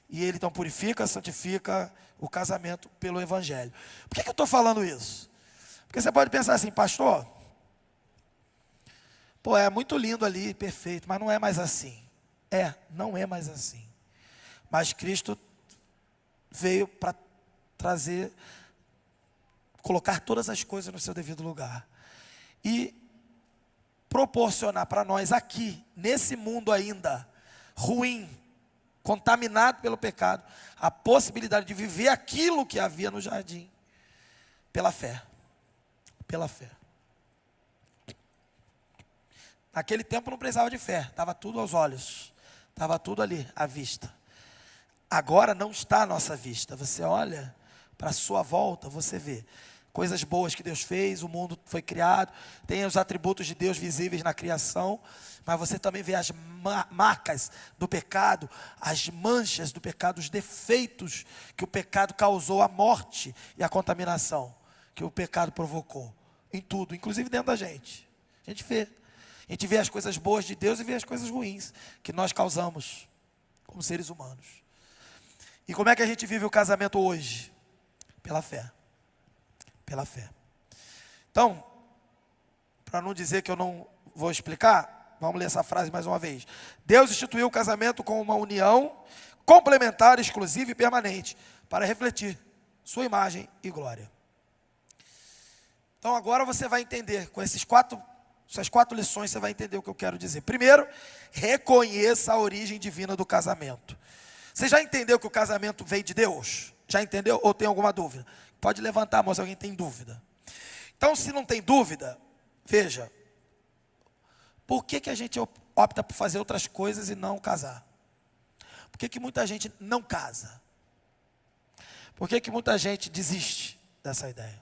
E ele então purifica, santifica o casamento pelo Evangelho. Por que eu estou falando isso? Porque você pode pensar assim, pastor, é muito lindo ali, perfeito, mas não é mais assim. Não é mais assim. Mas Cristo veio para trazer, colocar todas as coisas no seu devido lugar. E proporcionar para nós aqui, nesse mundo ainda ruim, contaminado pelo pecado, a possibilidade de viver aquilo que havia no jardim, pela fé. Pela fé. Naquele tempo não precisava de fé, estava tudo aos olhos, estava tudo ali à vista. Agora não está à nossa vista. Você olha para a sua volta, você vê coisas boas que Deus fez, o mundo foi criado, tem os atributos de Deus visíveis na criação, mas você também vê as marcas do pecado, as manchas do pecado, os defeitos que o pecado causou, a morte e a contaminação que o pecado provocou, em tudo, inclusive dentro da gente. A gente vê as coisas boas de Deus e vê as coisas ruins que nós causamos como seres humanos. E como é que a gente vive o casamento hoje? Pela fé. Pela fé. Então, para não dizer que eu não vou explicar, vamos ler essa frase mais uma vez. Deus instituiu o casamento como uma união complementar, exclusiva e permanente, para refletir sua imagem e glória. Então agora você vai entender, com essas quatro lições você vai entender o que eu quero dizer. Primeiro, reconheça a origem divina do casamento. Você já entendeu que o casamento veio de Deus? Já entendeu ou tem alguma dúvida? Pode levantar a mão se alguém tem dúvida. Então, se não tem dúvida, veja, por que a gente opta por fazer outras coisas e não casar? Por que muita gente não casa? Por que muita gente desiste dessa ideia?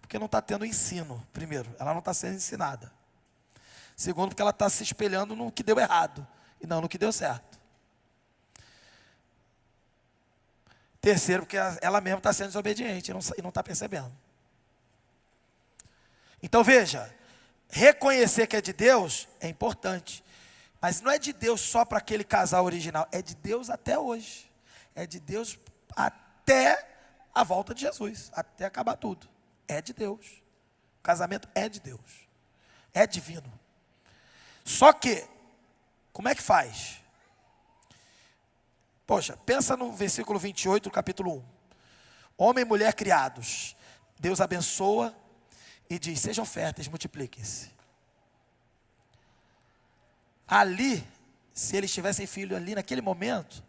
Porque não está tendo ensino, primeiro, ela não está sendo ensinada. Segundo, porque ela está se espelhando no que deu errado e não no que deu certo. Terceiro, porque ela mesma está sendo desobediente e não está percebendo. Então veja, reconhecer que é de Deus é importante. Mas não é de Deus só para aquele casal original, é de Deus até hoje. É de Deus até a volta de Jesus, até acabar tudo. É de Deus. O casamento é de Deus. É divino. Só que, como é que faz? Poxa, pensa no versículo 28 do capítulo 1. Homem e mulher criados. Deus abençoa e diz, sejam férteis, multipliquem-se. Ali, se eles tivessem filho ali naquele momento,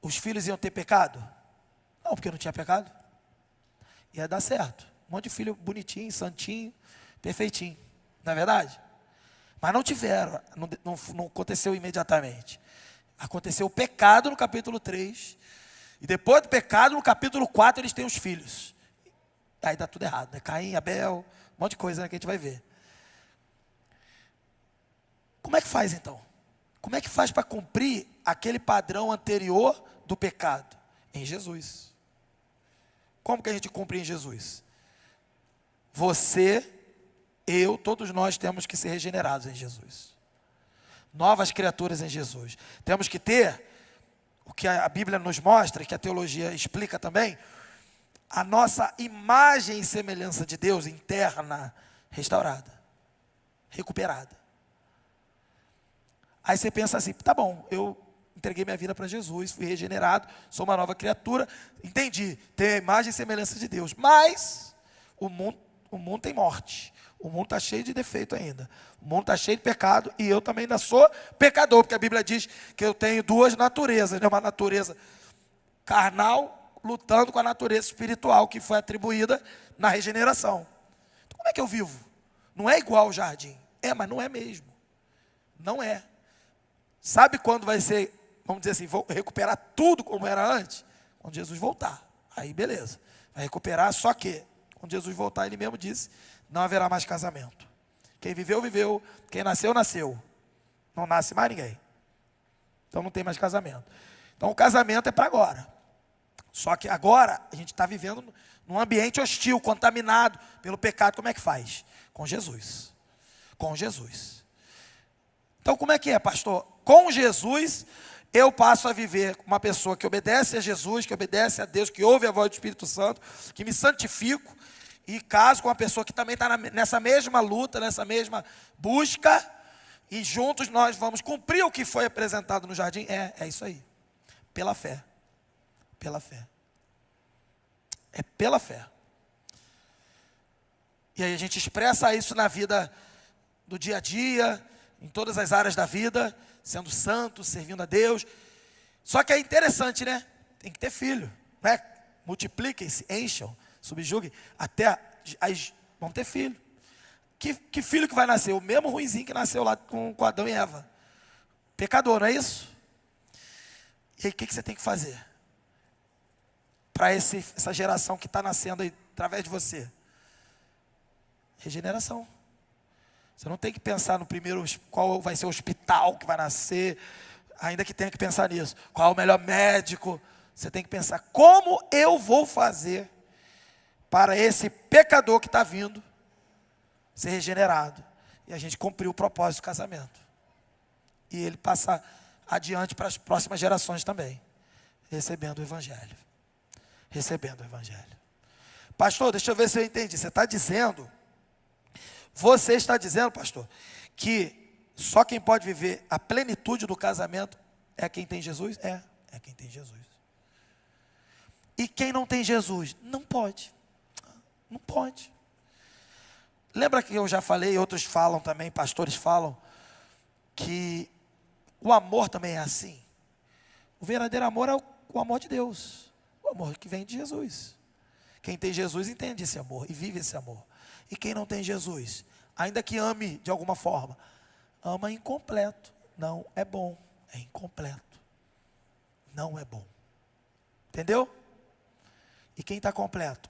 os filhos iam ter pecado? Não, porque não tinha pecado. Ia dar certo. Um monte de filho bonitinho, santinho, perfeitinho. Não é verdade? Mas não tiveram, não aconteceu imediatamente. Aconteceu o pecado no capítulo 3. E depois do pecado, no capítulo 4, eles têm os filhos. Aí dá tudo errado, né? Caim, Abel, um monte de coisa, né, que a gente vai ver. Como é que faz então? Como é que faz para cumprir aquele padrão anterior do pecado? Em Jesus. Como que a gente cumpre em Jesus? Você, eu, todos nós temos que ser regenerados em Jesus. Novas criaturas em Jesus. Temos que ter, o que a Bíblia nos mostra, e que a teologia explica também, a nossa imagem e semelhança de Deus interna restaurada, recuperada. Aí você pensa assim, tá bom, eu entreguei minha vida para Jesus, fui regenerado, sou uma nova criatura, entendi, tenho a imagem e semelhança de Deus, mas o mundo tem morte, o mundo está cheio de defeito ainda, o mundo está cheio de pecado, e eu também ainda sou pecador, porque a Bíblia diz que eu tenho duas naturezas, né? Uma natureza carnal, lutando com a natureza espiritual, que foi atribuída na regeneração. Então, como é que eu vivo? Não é igual ao jardim, mas não é mesmo, não é. Sabe quando vai ser, vamos dizer assim, vou recuperar tudo como era antes? Quando Jesus voltar. Aí beleza, vai recuperar, só que quando Jesus voltar, ele mesmo disse, não haverá mais casamento. Quem viveu, viveu, quem nasceu, nasceu. Não nasce mais ninguém. Então não tem mais casamento. Então o casamento é para agora. Só que agora a gente está vivendo num ambiente hostil, contaminado pelo pecado. Como é que faz? Com Jesus. Com Jesus. Então como é que é, pastor? Com Jesus, eu passo a viver com uma pessoa que obedece a Jesus, que obedece a Deus, que ouve a voz do Espírito Santo, que me santifico, e caso com uma pessoa que também está nessa mesma luta, nessa mesma busca, e juntos nós vamos cumprir o que foi apresentado no jardim. É isso aí. Pela fé. Pela fé. É pela fé. E aí a gente expressa isso na vida do dia a dia, em todas as áreas da vida, sendo santo, servindo a Deus. Só que é interessante, né? Tem que ter filho, né? Multipliquem-se, encham, subjuguem, até vão ter filho. Que filho que vai nascer? O mesmo ruinzinho que nasceu lá com Adão e Eva. Pecador, não é isso? E aí o que você tem que fazer? Para essa geração que está nascendo aí, através de você? Regeneração. Você não tem que pensar no primeiro, qual vai ser o hospital que vai nascer, ainda que tenha que pensar nisso. Qual é o melhor médico? Você tem que pensar, como eu vou fazer para esse pecador que está vindo ser regenerado? E a gente cumpriu o propósito do casamento. E ele passar adiante para as próximas gerações também, recebendo o Evangelho. Recebendo o Evangelho. Pastor, deixa eu ver se eu entendi. Você está dizendo, pastor, que só quem pode viver a plenitude do casamento é quem tem Jesus? É quem tem Jesus. E quem não tem Jesus? Não pode. Não pode. Lembra que eu já falei, outros falam também, pastores falam, que o amor também é assim. O verdadeiro amor é o amor de Deus. O amor que vem de Jesus. Quem tem Jesus entende esse amor e vive esse amor. E quem não tem Jesus, ainda que ame de alguma forma, ama incompleto. Não é bom, é incompleto. Não é bom. Entendeu? E quem está completo?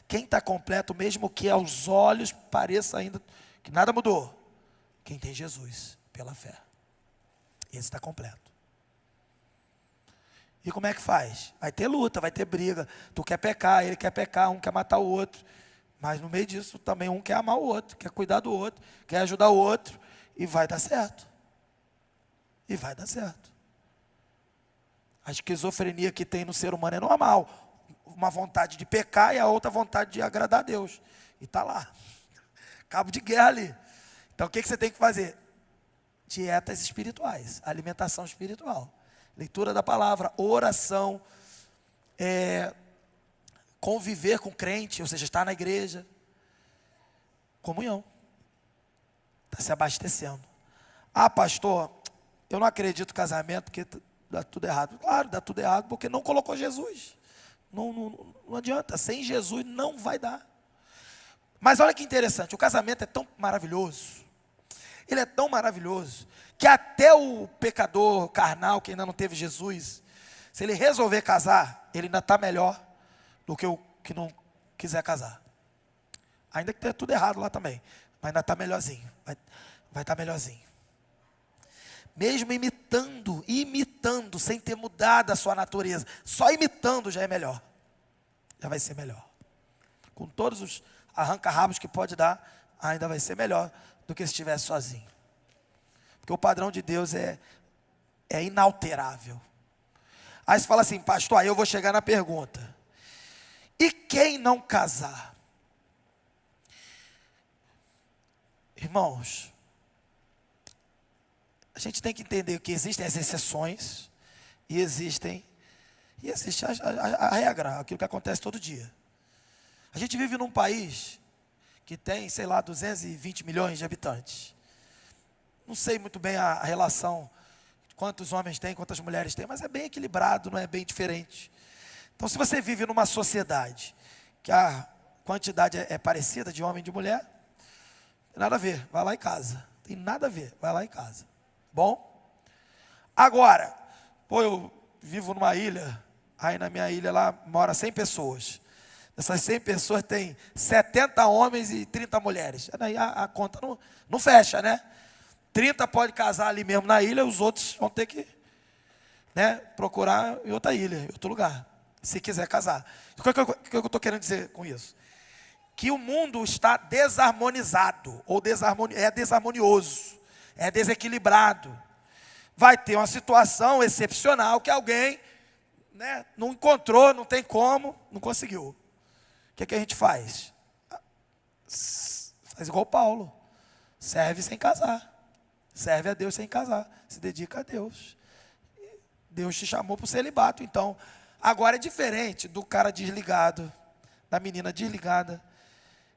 Quem está completo, mesmo que aos olhos pareça ainda que nada mudou. Quem tem Jesus, pela fé. Esse está completo. E como é que faz? Vai ter luta, vai ter briga. Tu quer pecar, ele quer pecar, um quer matar o outro. Mas no meio disso também um quer amar o outro, quer cuidar do outro, quer ajudar o outro. E vai dar certo. E vai dar certo. A esquizofrenia que tem no ser humano é normal. Uma vontade de pecar e a outra vontade de agradar a Deus. E está lá. Cabo de guerra ali. Então o que você tem que fazer? Dietas espirituais, alimentação espiritual. Leitura da palavra, oração, conviver com crente, ou seja, estar na igreja. Comunhão. Está se abastecendo. Ah, pastor, eu não acredito no casamento porque dá tudo errado. Claro, dá tudo errado porque não colocou Jesus. Não adianta, sem Jesus não vai dar. Mas olha que interessante, o casamento é tão maravilhoso. Ele é tão maravilhoso que até o pecador carnal que ainda não teve Jesus, se ele resolver casar, ele ainda está melhor do que o que não quiser casar. Ainda que tenha tudo errado lá também, mas ainda está melhorzinho. Vai estar melhorzinho. Mesmo imitando, sem ter mudado a sua natureza, só imitando já é melhor. Já vai ser melhor. Com todos os arranca-rabos que pode dar, ainda vai ser melhor do que se estivesse sozinho. Porque o padrão de Deus é inalterável. Aí você fala assim, pastor, aí eu vou chegar na pergunta. E quem não casar? Irmãos, a gente tem que entender que existem as exceções e existe a regra, aquilo que acontece todo dia. A gente vive num país que tem, sei lá, 220 milhões de habitantes. Não sei muito bem a relação, quantos homens tem, quantas mulheres tem, mas é bem equilibrado, não é bem diferente. Então, se você vive numa sociedade que a quantidade é parecida de homem e de mulher, não tem nada a ver, vai lá em casa. Tem nada a ver, vai lá em casa. Bom? Agora, eu vivo numa ilha, aí na minha ilha lá mora 100 pessoas. Dessas 100 pessoas tem 70 homens e 30 mulheres. Aí a conta não fecha, né? 30 pode casar ali mesmo na ilha, os outros vão ter que, procurar em outra ilha, em outro lugar, se quiser casar. O que eu estou querendo dizer com isso? Que o mundo está desarmonizado, ou desarmonioso, é desequilibrado. Vai ter uma situação excepcional que alguém não encontrou, não tem como, não conseguiu. O que a gente faz? Faz igual Paulo. Serve sem casar. Serve a Deus sem casar. Se dedica a Deus. Deus te chamou para o celibato. Então, agora é diferente do cara desligado, da menina desligada,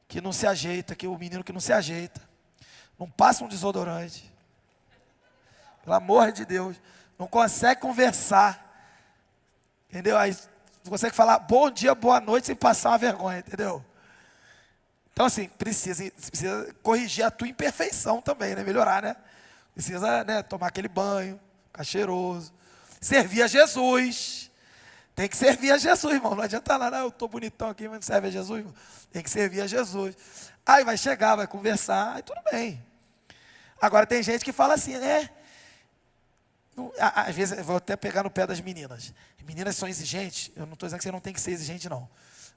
que não se ajeita, que o menino que não se ajeita, não passa um desodorante. Pelo amor de Deus. Não consegue conversar. Entendeu? Aí você consegue falar bom dia, boa noite sem passar uma vergonha, entendeu? Então assim, precisa corrigir a tua imperfeição também, melhorar, Precisa, tomar aquele banho, ficar cheiroso. Servir a Jesus. Tem que servir a Jesus, irmão. Não adianta lá, eu estou bonitão aqui, mas não serve a Jesus, irmão. Tem que servir a Jesus. Aí vai chegar, vai conversar, aí tudo bem. Agora tem gente que fala assim, às vezes eu vou até pegar no pé das meninas. As meninas são exigentes. Eu não estou dizendo que você não tem que ser exigente, não.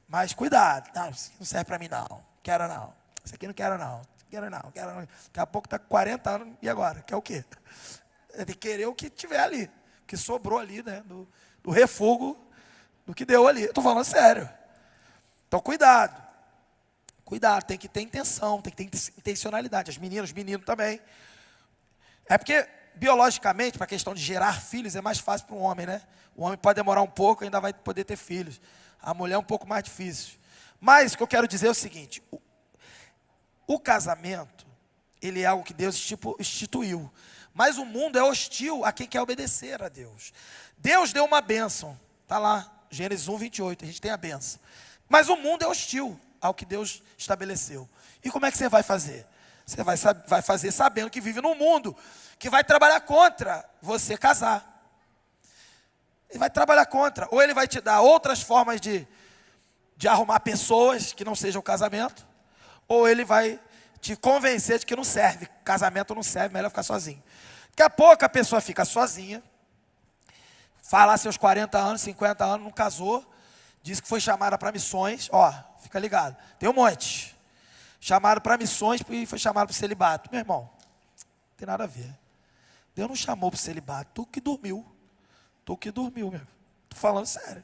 Mas cuidado. Não, isso aqui não serve para mim, não. Quero não. Isso aqui não quero, não. Quero não. Daqui a pouco está com 40 anos. E agora? Quer o quê? É de querer o que tiver ali. O que sobrou ali, do refúgio do que deu ali. Eu estou falando sério. Então cuidado. Cuidado. Tem que ter intenção. Tem que ter intencionalidade. As meninas, os meninos também. É porque biologicamente, para a questão de gerar filhos, é mais fácil para um homem, O homem pode demorar um pouco e ainda vai poder ter filhos. A mulher é um pouco mais difícil. Mas o que eu quero dizer é o seguinte, o casamento, ele é algo que Deus instituiu. Mas o mundo é hostil a quem quer obedecer a Deus. Deus deu uma bênção, está lá, Gênesis 1, 28, a gente tem a bênção. Mas o mundo é hostil ao que Deus estabeleceu. E como é que você vai fazer? Você vai fazer sabendo que vive num mundo que vai trabalhar contra você casar. Ele vai trabalhar contra. Ou ele vai te dar outras formas de arrumar pessoas que não sejam o casamento. Ou ele vai te convencer de que não serve. Casamento não serve, melhor ficar sozinho. Daqui a pouco a pessoa fica sozinha. Fala seus 40 anos, 50 anos, não casou. Diz que foi chamada para missões. Fica ligado. Tem um monte. Chamaram para missões e foi chamado para o celibato. Meu irmão, tem nada a ver. Deus não chamou para o celibato, tu que dormiu. Tu que dormiu, meu. Tô falando sério.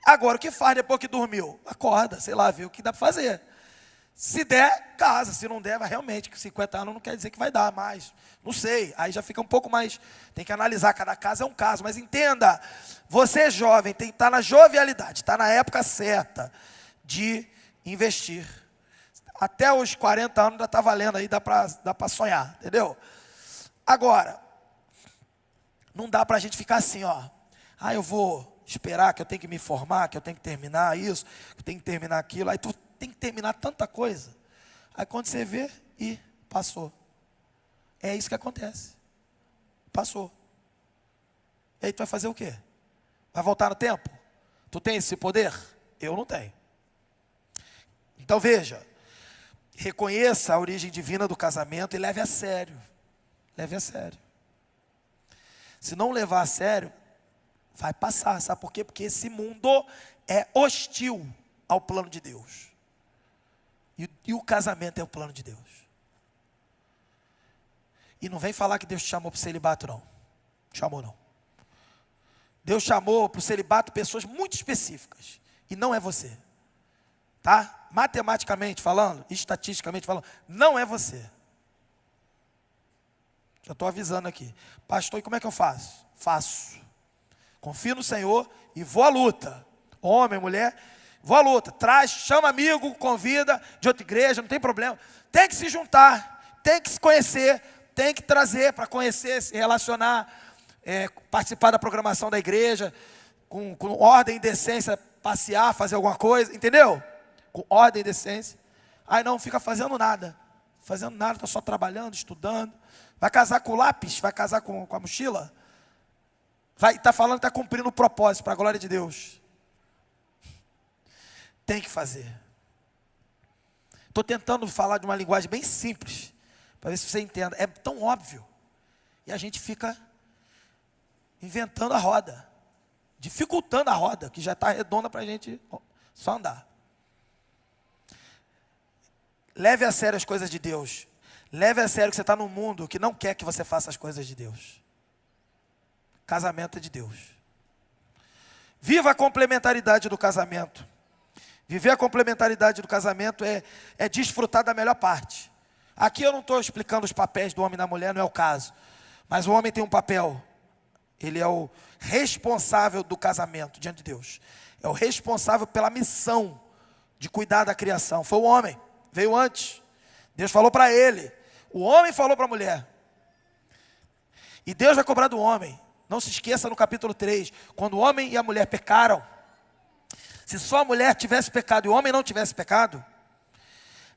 Agora, o que faz depois que dormiu? Acorda, sei lá, vê o que dá para fazer. Se der, casa. Se não der, vai realmente, que 50 anos não quer dizer que vai dar mais. Não sei, aí já fica um pouco mais, tem que analisar, cada caso é um caso. Mas entenda, você é jovem, tem que estar na jovialidade, está na época certa de investir. Até os 40 anos ainda está valendo aí, dá para sonhar, entendeu? Agora, não dá para a gente ficar assim, ó. Ah, eu vou esperar que eu tenho que me formar, que eu tenho que terminar isso, que eu tenho que terminar aquilo. Aí tu tem que terminar tanta coisa. Aí quando você vê, passou. É isso que acontece. Passou. E aí tu vai fazer o quê? Vai voltar no tempo? Tu tem esse poder? Eu não tenho. Então veja, reconheça a origem divina do casamento e leve a sério. Leve a sério. Se não levar a sério, vai passar. Sabe por quê? Porque esse mundo é hostil ao plano de Deus. E o casamento é o plano de Deus. E não vem falar que Deus te chamou para o celibato, não. Chamou, não. Deus chamou para o celibato pessoas muito específicas. E não é você. Tá? Matematicamente falando, estatisticamente falando, não é você. Já estou avisando aqui. Pastor, e como é que eu faço? Faço. Confio no Senhor e vou à luta. Homem, mulher, vou à luta. Traz, chama amigo, convida de outra igreja, não tem problema. Tem que se juntar, tem que se conhecer, tem que trazer para conhecer, se relacionar, participar da programação da igreja, com ordem e decência, passear, fazer alguma coisa, entendeu? Com ordem e decência. Aí não fica fazendo nada, está só trabalhando, estudando. Vai casar com o lápis? Vai casar com a mochila? Está falando que está cumprindo o propósito para a glória de Deus. Tem que fazer. Estou tentando falar de uma linguagem bem simples, para ver se você entenda. É tão óbvio. E a gente fica inventando a roda, dificultando a roda, que já está redonda para a gente só andar. Leve a sério as coisas de Deus. Leve a sério que você está num mundo que não quer que você faça as coisas de Deus. Casamento é de Deus. Viva a complementaridade do casamento. Viver a complementaridade do casamento é desfrutar da melhor parte. Aqui eu não estou explicando os papéis do homem e da mulher, não é o caso. Mas o homem tem um papel. Ele é o responsável do casamento diante de Deus. É o responsável pela missão de cuidar da criação. Foi o homem, veio antes. Deus falou para ele. O homem falou para a mulher. E Deus vai cobrar do homem. Não se esqueça no capítulo 3, quando o homem e a mulher pecaram. Se só a mulher tivesse pecado e o homem não tivesse pecado,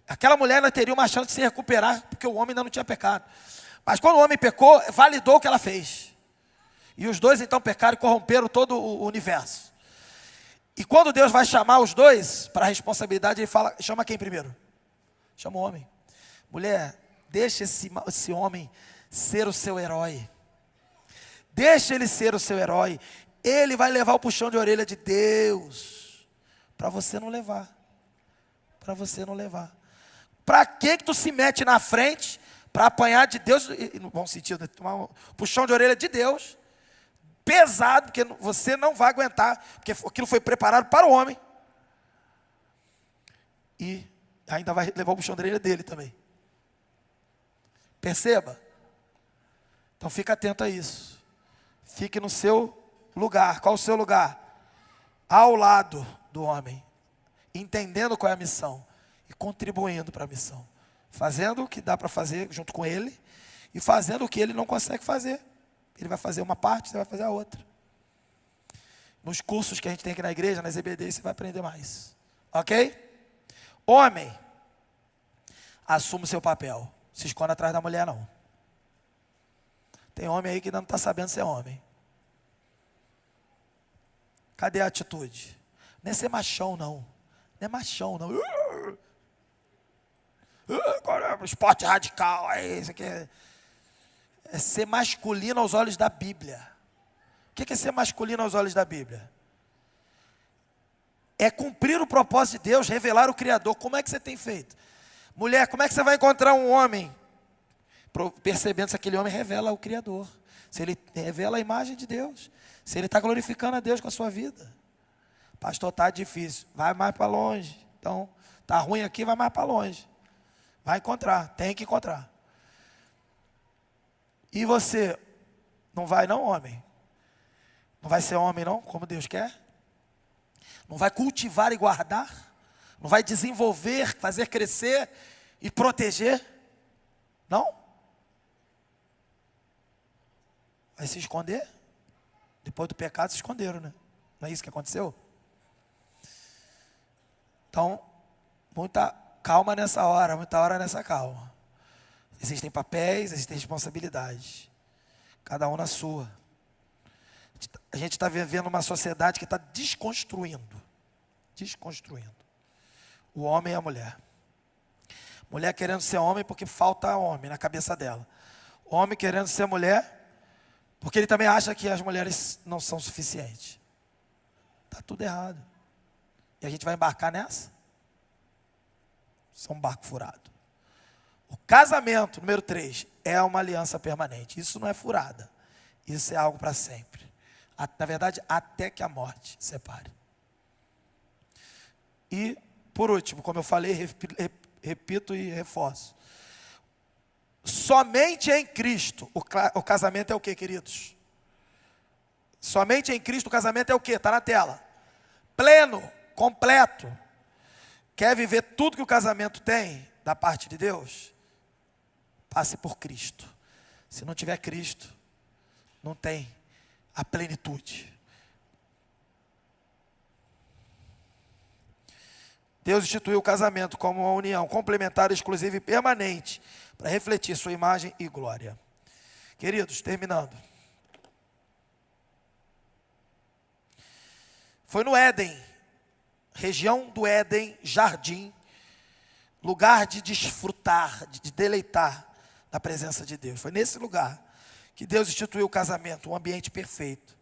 aquela mulher ainda teria uma chance de se recuperar, porque o homem ainda não tinha pecado. Mas quando o homem pecou, validou o que ela fez. E os dois então pecaram e corromperam todo o universo. E quando Deus vai chamar os dois para a responsabilidade, ele fala, chama quem primeiro? Chama o homem. Mulher, deixa esse homem ser o seu herói. Deixa ele ser o seu herói. Ele vai levar o puxão de orelha de Deus. Para você não levar. Para você não levar. Para que tu se mete na frente? Para apanhar de Deus, no bom sentido, tomar um puxão de orelha de Deus. Pesado, porque você não vai aguentar. Porque aquilo foi preparado para o homem. E ainda vai levar o puxão de orelha dele também. Perceba? Então fica atento a isso. Fique no seu lugar. Qual o seu lugar? Ao lado do homem. Entendendo qual é a missão. E contribuindo para a missão. Fazendo o que dá para fazer junto com ele. E fazendo o que ele não consegue fazer. Ele vai fazer uma parte, você vai fazer a outra. Nos cursos que a gente tem aqui na igreja, nas EBD, você vai aprender mais. Ok? Homem, assuma o seu papel. Se esconda atrás da mulher, não. Tem homem aí que ainda não está sabendo ser homem. Cadê a atitude? Não é ser machão, não. Não é machão, não. Esporte radical, isso aqui é ser masculino aos olhos da Bíblia. O que é ser masculino aos olhos da Bíblia? É cumprir o propósito de Deus, revelar o Criador. Como é que você tem feito? Mulher, como é que você vai encontrar um homem percebendo se aquele homem revela o Criador, se ele revela a imagem de Deus, se ele está glorificando a Deus com a sua vida. Pastor, está difícil, vai mais para longe. Então, está ruim aqui, vai mais para longe. Vai encontrar, tem que encontrar. E você, não vai não, homem? Não vai ser homem não, como Deus quer? Não vai cultivar e guardar? Não vai desenvolver, fazer crescer e proteger? Não? Vai se esconder? Depois do pecado se esconderam, né? Não é isso que aconteceu? Então, muita calma nessa hora, muita hora nessa calma. Existem papéis, existem responsabilidades. Cada um na sua. A gente está vivendo uma sociedade que está desconstruindo. Desconstruindo. O homem e a mulher. Mulher querendo ser homem porque falta homem na cabeça dela. Homem querendo ser mulher porque ele também acha que as mulheres não são suficientes. Está tudo errado. E a gente vai embarcar nessa? Isso é um barco furado. O casamento, número 3, é uma aliança permanente. Isso não é furada. Isso é algo para sempre. Na verdade, até que a morte separe. E, por último, como eu falei, repito e reforço. Somente em Cristo, o casamento é o que, queridos? Somente em Cristo o casamento é o que? Está na tela. Pleno, completo. Quer viver tudo que o casamento tem, da parte de Deus? Passe por Cristo. Se não tiver Cristo, não tem a plenitude. Deus instituiu o casamento como uma união complementar, exclusiva e permanente, para refletir sua imagem e glória. Queridos, terminando. Foi no Éden, região do Éden, jardim, lugar de desfrutar, de deleitar na presença de Deus. Foi nesse lugar que Deus instituiu o casamento, um ambiente perfeito.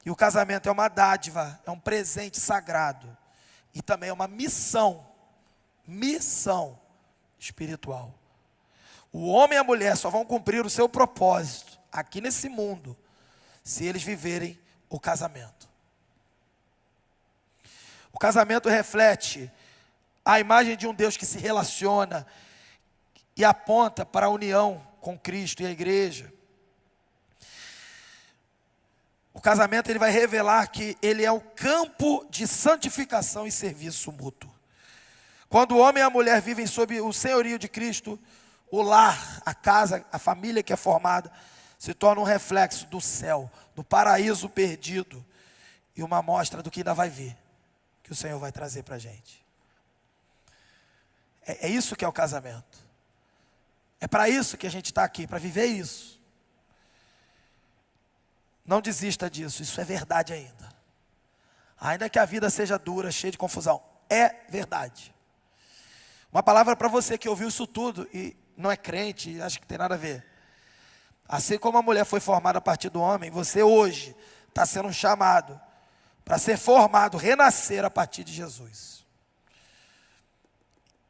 E o casamento é uma dádiva, é um presente sagrado. E também é uma missão espiritual. O homem e a mulher só vão cumprir o seu propósito aqui nesse mundo se eles viverem o casamento. O casamento reflete a imagem de um Deus que se relaciona e aponta para a união com Cristo e a igreja. O casamento ele vai revelar que ele é o campo de santificação e serviço mútuo. Quando o homem e a mulher vivem sob o senhorio de Cristo, o lar, a casa, a família que é formada, se torna um reflexo do céu, do paraíso perdido e uma amostra do que ainda vai vir, que o Senhor vai trazer para a gente. É isso que é o casamento. É para isso que a gente está aqui, para viver isso. Não desista disso, isso é verdade ainda. Ainda que a vida seja dura, cheia de confusão, é verdade. Uma palavra para você que ouviu isso tudo e não é crente, e acha que tem nada a ver. Assim como a mulher foi formada a partir do homem, você hoje está sendo chamado para ser formado, renascer a partir de Jesus.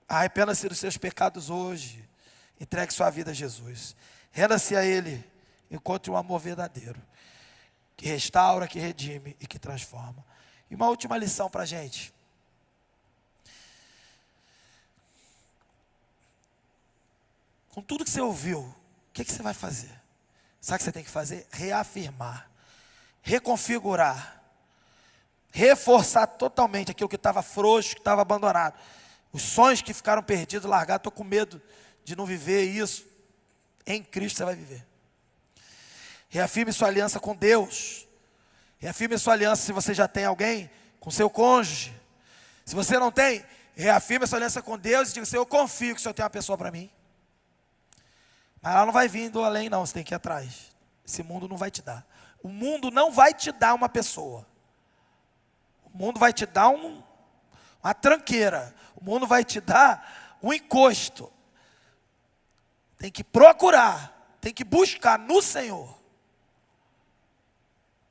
Arrependa-se dos seus pecados hoje, entregue sua vida a Jesus. Renda-se a Ele, encontre um amor verdadeiro, que restaura, que redime e que transforma. E uma última lição para a gente. Com tudo que você ouviu, o que você vai fazer? Sabe o que você tem que fazer? Reafirmar, reconfigurar, reforçar totalmente aquilo que estava frouxo, que estava abandonado. Os sonhos que ficaram perdidos, largados, estou com medo de não viver isso. Em Cristo você vai viver. Reafirme sua aliança com Deus. Reafirme sua aliança se você já tem alguém, com seu cônjuge. Se você não tem, reafirme sua aliança com Deus e diga assim, eu confio que o Senhor tem uma pessoa para mim. Mas ela não vai vir do além não, você tem que ir atrás. Esse mundo não vai te dar. O mundo não vai te dar uma pessoa. O mundo vai te dar uma tranqueira. O mundo vai te dar um encosto. Tem que procurar, tem que buscar no Senhor.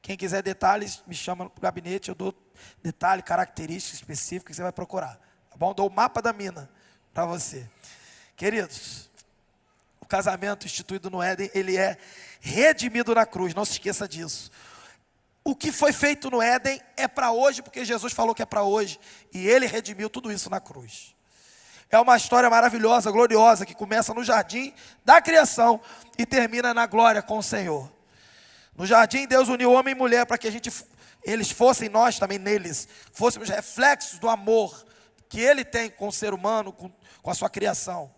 Quem quiser detalhes, me chama para o gabinete, eu dou detalhe, característica específica que você vai procurar. Tá bom? Dou o mapa da mina para você. Queridos, o casamento instituído no Éden, ele é redimido na cruz, não se esqueça disso. O que foi feito no Éden é para hoje, porque Jesus falou que é para hoje, e ele redimiu tudo isso na cruz. É uma história maravilhosa, gloriosa, que começa no jardim da criação e termina na glória com o Senhor. No jardim, Deus uniu homem e mulher para que eles fossem, nós também neles, fôssemos reflexos do amor que ele tem com o ser humano, com a sua criação.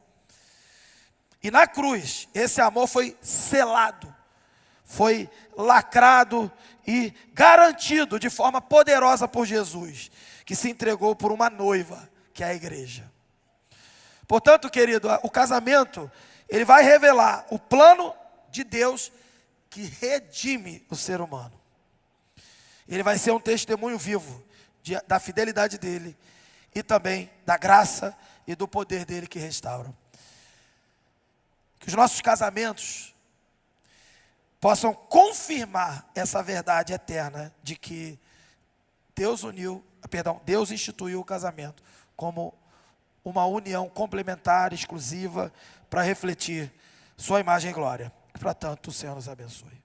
E na cruz, esse amor foi selado, foi lacrado e garantido de forma poderosa por Jesus, que se entregou por uma noiva, que é a igreja. Portanto, querido, o casamento, ele vai revelar o plano de Deus que redime o ser humano. Ele vai ser um testemunho vivo da fidelidade dele e também da graça e do poder dele que restauram. Que os nossos casamentos possam confirmar essa verdade eterna de que Deus instituiu o casamento como uma união complementar, exclusiva, para refletir sua imagem e glória. Para tanto, o Senhor nos abençoe.